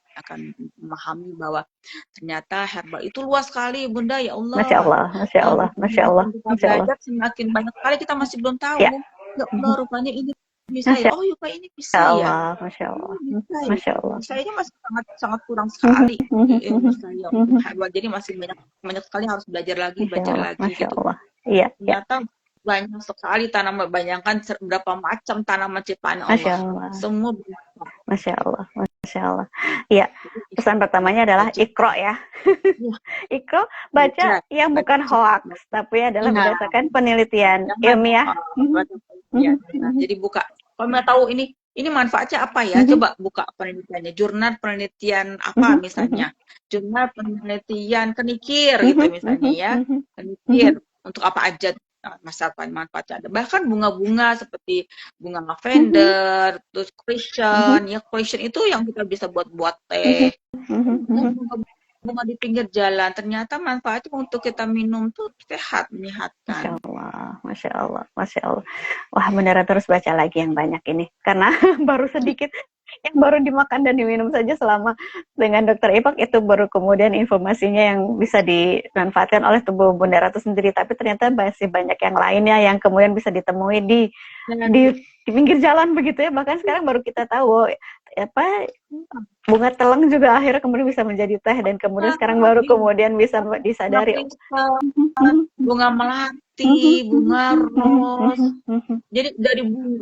memahami bahwa ternyata herbal itu luas sekali Bunda, ya Allah.
Masya Allah.
Belajar semakin banyak sekali kita masih belum tahu. Ya Allah, rupanya ini bisa ya. Oh, rupanya ini bisa ya.
Masya Allah.
Saya masih sangat kurang sekali ilmu saya untuk herbal. Jadi masih banyak sekali harus belajar lagi, baca lagi.
Masya Allah. Iya.
Ternyata banyak sekali tanaman, bayangkan berapa macam tanaman ciptaan Allah. Semua
Masya Allah. Iya, pesan pertamanya adalah Iqra ya. Iqra, baca yang bukan hoax, tapi adalah berdasarkan penelitian ilmiah.
Jadi buka. Kalau mau tahu ini manfaatnya apa ya? Coba buka penelitiannya. Jurnal penelitian apa misalnya? Jurnal penelitian kenikir gitu misalnya ya. Kenikir untuk apa aja? Manfaatnya ada. Bahkan bunga-bunga seperti bunga lavender, terus crescent, crescent itu yang kita bisa buat teh. Bunga di pinggir jalan, ternyata manfaatnya untuk kita minum tuh sehat, menyehatkan.
Masya Allah. Wah, beneran terus baca lagi yang banyak ini, karena baru sedikit yang baru dimakan dan diminum saja selama dengan dokter Ipak itu baru kemudian informasinya yang bisa dimanfaatkan oleh tubuh Bunda Ratu sendiri, tapi ternyata masih banyak yang lainnya yang kemudian bisa ditemui di pinggir jalan begitu ya, bahkan sekarang baru kita tahu apa bunga teleng juga akhirnya kemudian bisa menjadi teh, dan kemudian sekarang baru kemudian bisa disadari
bunga melati, bunga ros. Jadi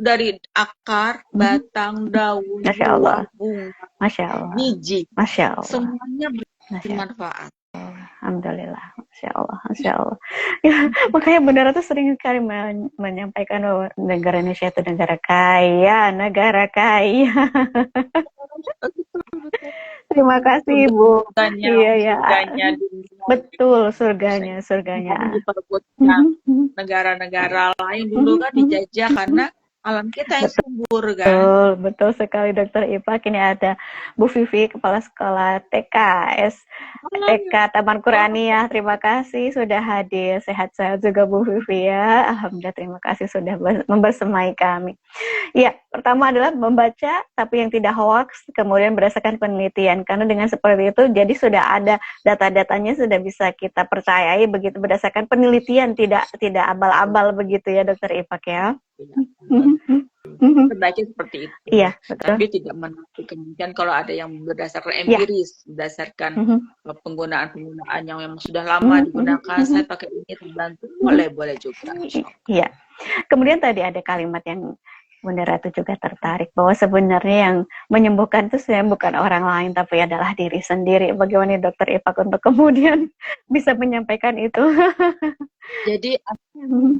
dari akar, batang, daun, buah, bunga, biji, semuanya bermanfaat.
Alhamdulillah, Masya Allah, Masya Allah. Ya, makanya Bunda Ratu sering sekali menyampaikan bahwa negara Indonesia itu negara kaya, negara kaya. Terima kasih Ibu. Iya ya. Betul, surganya.
Negara-negara lain dulu kan dijajah karena alam kita yang subur kan.
Betul sekali Dokter Ipak. Ini ada Bu Vivi, Kepala Sekolah TK Taman Qur'aniyah. Terima kasih sudah hadir. Sehat-sehat juga Bu Vivi ya. Alhamdulillah, terima kasih sudah membersamai kami. Ya, pertama adalah membaca tapi yang tidak hoax, kemudian berdasarkan penelitian. Karena dengan seperti itu jadi sudah ada data-datanya, sudah bisa kita percayai begitu berdasarkan penelitian, tidak abal-abal begitu ya Dokter Ipak ya.
Sebaiknya seperti itu.
Iya, betul.
Tapi tidak menutup kemungkinan kalau ada yang berdasarkan empiris, berdasarkan penggunaan yang memang sudah lama digunakan, saya pakai ini terbantu, boleh juga.
Iya. Kemudian tadi ada kalimat yang Bunda Ratu juga tertarik bahwa sebenarnya yang menyembuhkan itu sebenarnya bukan orang lain tapi adalah diri sendiri. Bagaimana Dokter Ipak untuk kemudian bisa menyampaikan itu?
Jadi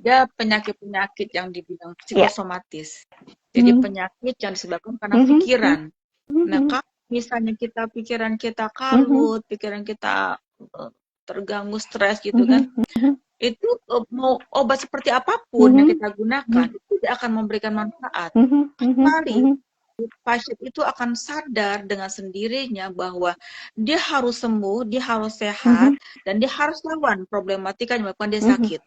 ada penyakit-penyakit yang dibilang psikosomatis. Jadi penyakit yang disebabkan karena pikiran. Nah, kalau misalnya pikiran kita kalut, pikiran kita terganggu stres gitu kan, itu mau obat seperti apapun yang kita gunakan itu tidak akan memberikan manfaat. Paling pasien itu akan sadar dengan sendirinya bahwa dia harus sembuh, dia harus sehat, dan dia harus lawan problematika yang menyebabkan dia sakit.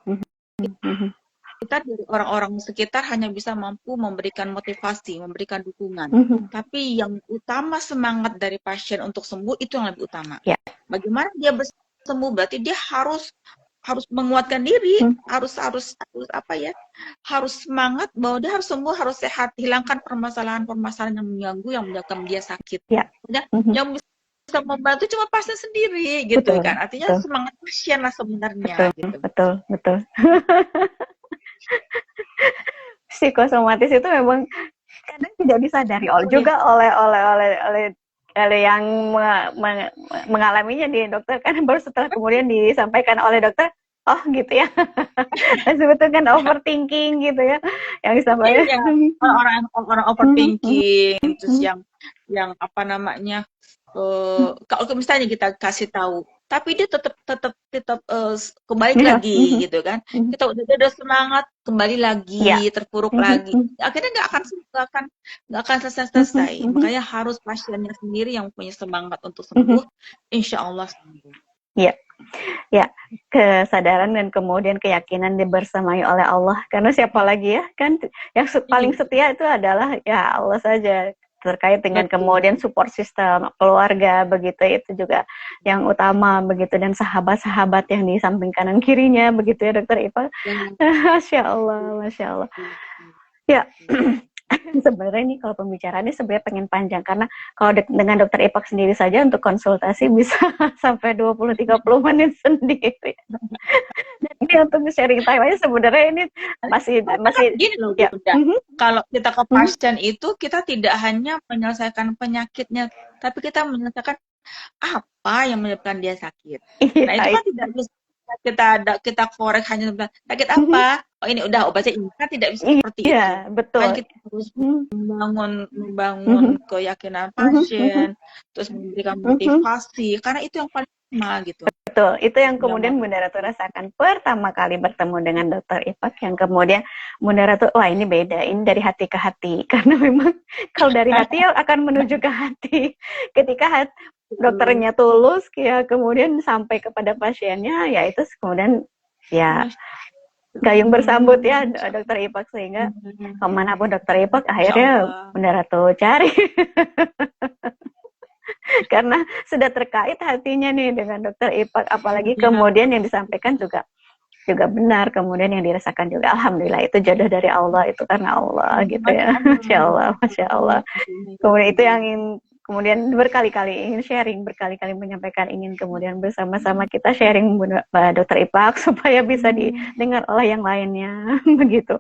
Kita dari orang-orang sekitar hanya bisa mampu memberikan motivasi, memberikan dukungan. Tapi yang utama semangat dari pasien untuk sembuh itu yang lebih utama. Bagaimana dia bersembuh? Berarti dia harus menguatkan diri, harus semangat bahwa dia harus sembuh, harus sehat, hilangkan permasalahan-permasalahan yang mengganggu, yang menyebabkan dia sakit. Yang bisa membantu cuma pasien sendiri, gitu kan? Artinya semangat pasien lah sebenarnya.
Betul. Psikosomatis itu memang kadang tidak disadari juga oleh yang mengalaminya di dokter, kan baru setelah kemudian disampaikan oleh dokter, oh gitu ya. Sebetulnya kan overthinking gitu ya yang disampaikan.
Orang overthinking, terus yang apa namanya, kalau misalnya kita kasih tahu tapi dia tetap kembali lagi gitu kan, kita udah semangat kembali lagi, terpuruk lagi, akhirnya nggak akan selesai. Makanya harus pasiennya sendiri yang punya semangat untuk sembuh, insya Allah sembuh.
Ya, kesadaran dan kemudian keyakinan dibersamai oleh Allah, karena siapa lagi ya kan yang paling setia itu adalah ya Allah saja. Terkait dengan kemudian support system keluarga begitu, itu juga yang utama begitu, dan sahabat-sahabat yang di samping kanan kirinya begitu ya Dokter Ipak. Masya Allah. Ya. Sebenarnya ini kalau pembicaraannya sebenarnya pengen panjang, karena kalau dengan Dokter Ipak sendiri saja untuk konsultasi bisa sampai 20-30 menit sendiri. Dan ini untuk sharing time aja sebenarnya ini masih
gini loh ya. Kalau kita ke pasien itu kita tidak hanya menyelesaikan penyakitnya, tapi kita menyelesaikan apa yang menyebabkan dia sakit. Nah itu kan tidak bisa kita korek hanya sakit apa, oh ini udah obatnya ini, kan tidak bisa seperti itu.
Betul.
Kan kita harus membangun keyakinan pasien, terus memberikan motivasi, karena itu yang paling utama gitu.
Betul, itu yang kemudian Bunda Ratu rasakan pertama kali bertemu dengan Dokter Ipak, yang kemudian Bunda Ratu, wah ini beda, ini dari hati ke hati, karena memang kalau dari hati akan menuju ke hati. Ketika dokternya tulus, ya kemudian sampai kepada pasiennya, ya itu kemudian ya gayung bersambut ya Dokter Ipak, sehingga kemanapun Dokter Ipak akhirnya Bunda Ratu cari. Karena sudah terkait hatinya nih dengan Dokter Ipak, apalagi kemudian yang disampaikan juga benar, kemudian yang dirasakan juga alhamdulillah itu jodoh dari Allah, itu karena Allah gitu ya. Masya Allah. Kemudian itu yang kemudian berkali-kali ingin sharing, berkali-kali menyampaikan, ingin kemudian bersama-sama kita sharing Dokter Ipak supaya bisa didengar oleh yang lainnya begitu.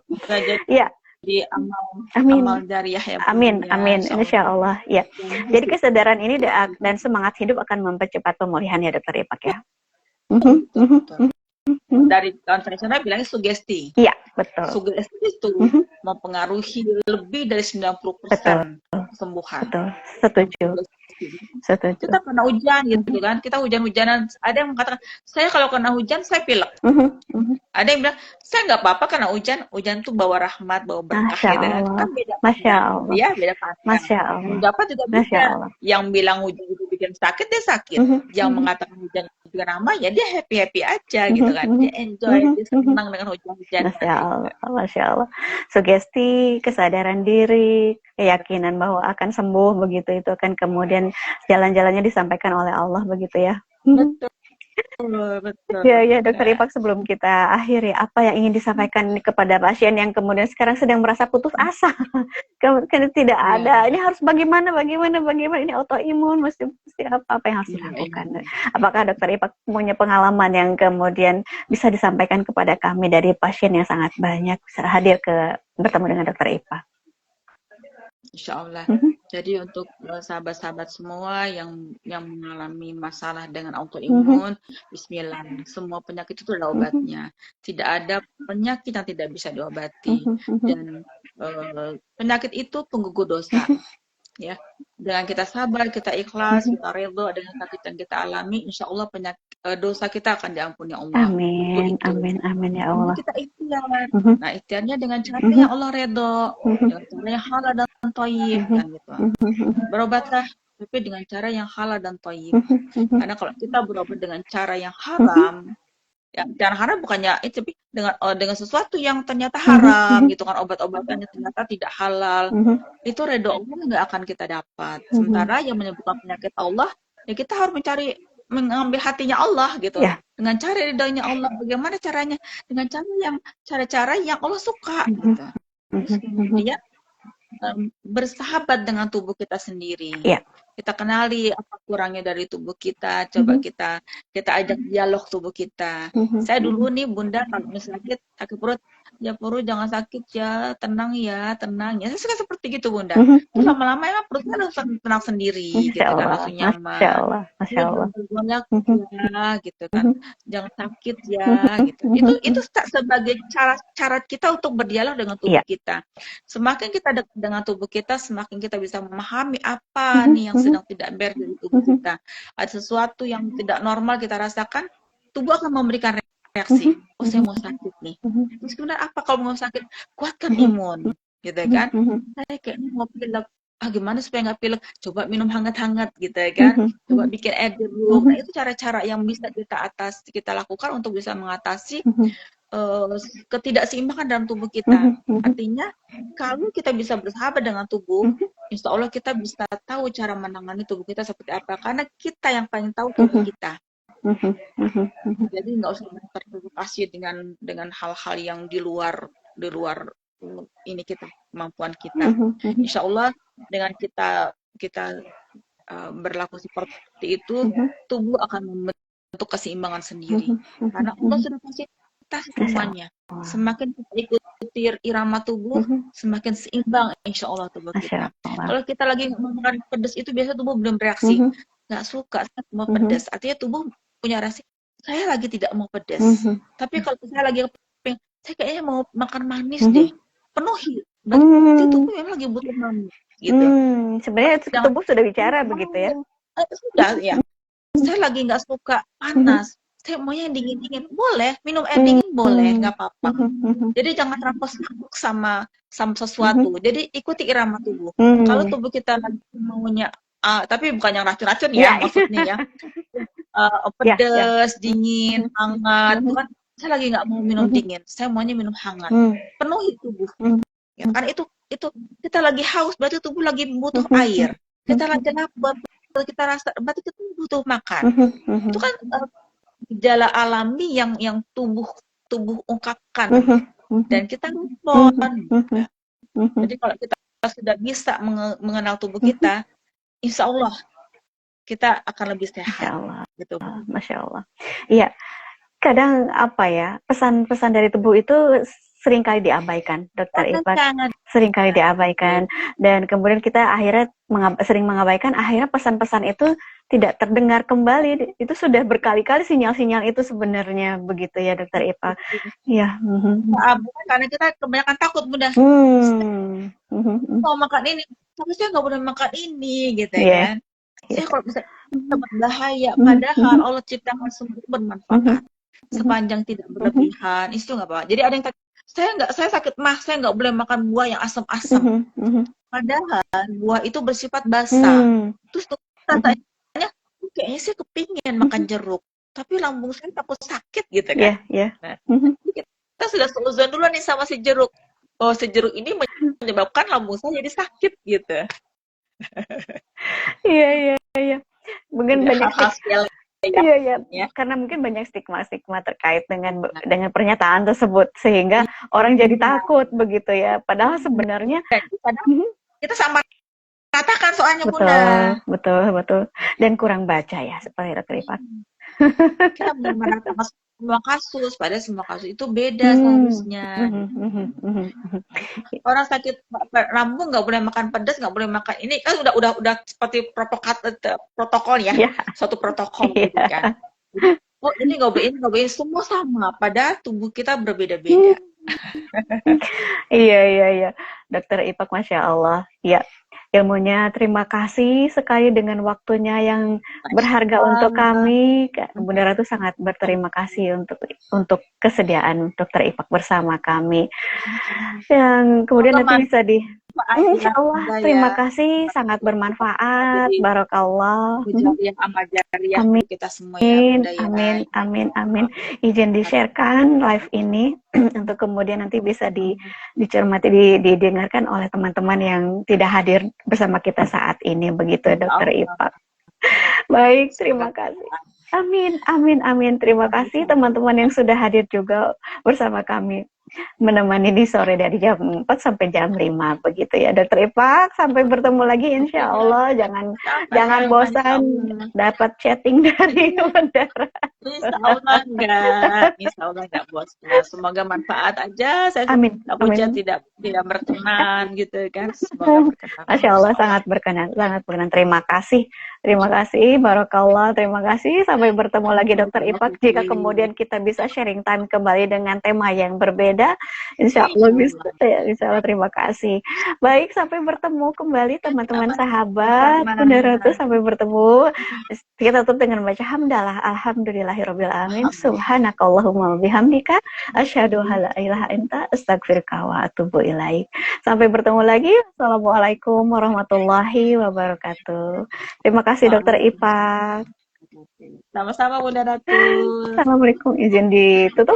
Ya.
Di amal jariah ya.
Amin, insya Allah. Ya. Jadi kesadaran ini dan semangat hidup akan mempercepat pemulihan ya Dokter Ipak ya.
Dari konvensional bilangnya sugesti.
Iya, betul.
Sugesti itu mempengaruhi lebih dari 90% kesembuhan.
Betul. Setuju.
Kita kena hujan gitu kan, kita hujan-hujanan, ada yang mengatakan saya kalau kena hujan saya pilek. Ada yang bilang saya nggak apa-apa kena hujan tuh bawa rahmat, bawa berkah gitu kan, beda.
Masya Allah.
Ya beda pandang.
Masya Allah.
Dapat juga beda. Yang bilang hujan itu bikin sakit, dia sakit. Yang mengatakan hujan juga ramah, ya dia happy aja gitu kan, dia enjoy, dia senang dengan hujan-hujan.
Masya Allah. Sugesti, kesadaran diri, keyakinan bahwa akan sembuh begitu, itu akan kemudian jalan-jalannya disampaikan oleh Allah begitu ya.
Betul.
Ya Dokter Ipak, sebelum kita akhiri, apa yang ingin disampaikan kepada pasien yang kemudian sekarang sedang merasa putus asa, karena tidak ada, ini harus bagaimana, ini autoimun, mesti apa yang harus dilakukan? Apakah Dokter Ipak punya pengalaman yang kemudian bisa disampaikan kepada kami dari pasien yang sangat banyak hadir bertemu dengan Dokter Ipak?
Insya Allah. Jadi untuk sahabat-sahabat semua yang mengalami masalah dengan autoimun, Bismillah, semua penyakit itu ada obatnya. Tidak ada penyakit yang tidak bisa diobati. Dan penyakit itu penggugur dosa. Ya, dengan kita sabar, kita ikhlas, kita ridho dengan sakit yang kita alami, insya Allah dosa kita akan diampuni Allah.
Amin, amin ya Allah.
Kita ikhtiar. Nah, ikhtiarnya dengan cara yang Allah ridho, dengan cara yang halal dan thayyib, kan gitu. Berobatlah tapi dengan cara yang halal dan thayyib. Karena kalau kita berobat dengan cara yang haram, ya, cara haram bukannya itu, tapi dengan sesuatu yang ternyata haram gitu kan, obat-obatannya ternyata tidak halal, itu ridho Allah nggak akan kita dapat. Sementara yang menyembuhkan penyakit Allah, ya kita harus mengambil hatinya Allah gitu, dengan cara ridhonya Allah. Bagaimana caranya? Dengan cara-cara yang Allah suka gitu. Terus kemudian bersahabat dengan tubuh kita sendiri. Kita kenali apa kurangnya dari tubuh kita, coba kita ajak dialog tubuh kita. Saya dulu nih Bunda kalau misalnya sakit perut, ya perut jangan sakit ya, tenang ya. Saya suka seperti gitu Bunda. Terus lama-lama emang perutnya langsung tenang sendiri, gitu kan, langsung nyaman.
Masya Allah.
Gitu kan, jangan sakit ya, gitu. Itu sebagai cara kita untuk berdialog dengan tubuh kita. Semakin kita dekat dengan tubuh kita, semakin kita bisa memahami apa nih yang sedang tidak beres dari tubuh kita. Ada sesuatu yang tidak normal kita rasakan, tubuh akan memberikan reaksi. Oh, saya mau sakit nih. Terus kemudian apa kalau mau sakit? Kuatkan imun, gitu kan. Saya kayaknya mau pilek. Gimana supaya nggak pilek? Coba minum hangat-hangat, gitu kan. Coba bikin air jeruk. Nah, itu cara-cara yang bisa kita lakukan untuk bisa mengatasi ketidakseimbangan dalam tubuh kita. Artinya kalau kita bisa bersahabat dengan tubuh, insya Allah kita bisa tahu cara menangani tubuh kita seperti apa, karena kita yang paling tahu tubuh kita. Jadi nggak usah terprovokasi dengan hal-hal yang di luar ini kemampuan kita. Insya Allah dengan kita berlaku seperti itu, tubuh akan membentuk keseimbangan sendiri. Karena Allah sudah kasih semuanya. Semakin kita ikuti irama tubuh, semakin seimbang insya Allah tubuh kita. Kalau kita lagi makan pedas itu biasa tubuh belum bereaksi, nggak suka, saya mau pedas. Artinya tubuh punya reaksi, saya lagi tidak mau pedas. Tapi kalau saya lagi pengen, saya kayaknya mau makan manis deh, penuhi. Berarti tubuh memang lagi butuh manis. Gitu.
Sebenarnya tubuh sudah bicara begitu ya?
Sudah ya. Saya lagi nggak suka panas. Saya maunya yang dingin-dingin, boleh, minum air dingin boleh, nggak apa-apa. Jadi jangan terlampau sibuk sama sesuatu. Jadi ikuti irama tubuh. Kalau tubuh kita maunya, tapi bukan yang racun-racun ya, maksudnya ya, pedas, dingin, hangat, itu kan saya lagi nggak mau minum dingin, saya maunya minum hangat. Penuhi tubuh. Ya, karena itu kita lagi haus, berarti tubuh lagi butuh air. Kita lagi lapar, kita rasa berarti kita butuh makan. Itu kan gejala alami yang tubuh ungkapkan dan kita respon. Jadi kalau kita sudah bisa mengenal tubuh kita, insya Allah kita akan lebih sehat.
Masya Allah.
Gitu.
Masya Allah. Iya, kadang apa ya, pesan-pesan dari tubuh itu seringkali diabaikan, Dokter Ipak. Seringkali diabaikan. Dan kemudian kita akhirnya sering mengabaikan, akhirnya pesan-pesan itu tidak terdengar kembali. Itu sudah berkali-kali sinyal-sinyal itu sebenarnya, begitu ya, Dokter Ipak. Iya.
Karena kita kebanyakan takut, Bunda. Mau makan ini, tapi saya nggak boleh makan ini, gitu kan. Saya kalau bisa berbahaya, padahal Allah ciptakan semua bermanfaat sepanjang tidak berlebihan. Itu nggak apa-apa. Jadi ada yang saya sakit mah, saya nggak boleh makan buah yang asam-asam. Padahal buah itu bersifat basah. Terus rasanya kayaknya saya kepingin makan jeruk, tapi lambung saya takut sakit gitu kan. Nah, kita sudah seuzon dulu nih sama si jeruk. Oh, si jeruk ini menyebabkan lambung saya jadi sakit gitu.
Iya. Mungkin banyak karena mungkin banyak stigma terkait dengan pernyataan tersebut sehingga orang jadi takut begitu ya. Padahal sebenarnya
kita sama katakan soalnya,
betul. Dan kurang baca ya, seperti Dokter Ipak.
Kita menetapkan semua kasus, padahal semua kasus itu beda seharusnya. Orang sakit lambung nggak boleh makan pedas, nggak boleh makan ini kan udah seperti protokol ya, suatu protokol gitu kan. Oh ini nggak boleh, semua sama, padahal tubuh kita berbeda-beda.
Iya, Dokter Ipak, Masya Allah. Ya, ilmunya terima kasih sekali dengan waktunya yang berharga untuk kami. Bunda Ratu sangat berterima kasih untuk kesediaan Dokter Ipak bersama kami. Yang kemudian nanti bisa Insya Allah, terima kasih, sangat bermanfaat. Barakallah.
Amin. Kita semua ya,
amin. Izin di-sharekan live ini untuk kemudian nanti bisa dicermati, didengarkan oleh teman-teman yang tidak hadir bersama kita saat ini, begitu Dokter Ipak. Baik, terima kasih. Amin. Terima kasih teman-teman yang sudah hadir juga bersama kami, menemani di sore dari jam 4 sampai jam 5, begitu ya Dokter Ipak. Sampai bertemu lagi insya Allah. Jangan bosan dapat chatting dari Bunda.
Insya Allah enggak bosan. Semoga manfaat aja. Saya takutnya tidak berkenan gitu kan. Semoga berkenan.
Masya Allah, sangat berkenan. Terima kasih, barakallah, terima kasih. Sampai bertemu lagi Dokter Ipak. Jika kemudian kita bisa sharing time kembali dengan tema yang berbeda, insya Allah bisa. Ya, insya Allah, terima kasih. Baik, sampai bertemu kembali teman-teman sahabat Bunda Ratu. Sampai bertemu. Kita tutup dengan baca hamdalah. Alhamdulillahirabbil alamin. Subhanakallahumma bihamdika asyhadu alla ilaha illa anta astaghfiruka wa atubu ilaik. Sampai bertemu lagi. Assalamualaikum warahmatullahi wabarakatuh. Terima kasih Dokter Ipak.
Sama-sama Bunda Ratu.
Assalamualaikum, izin ditutup.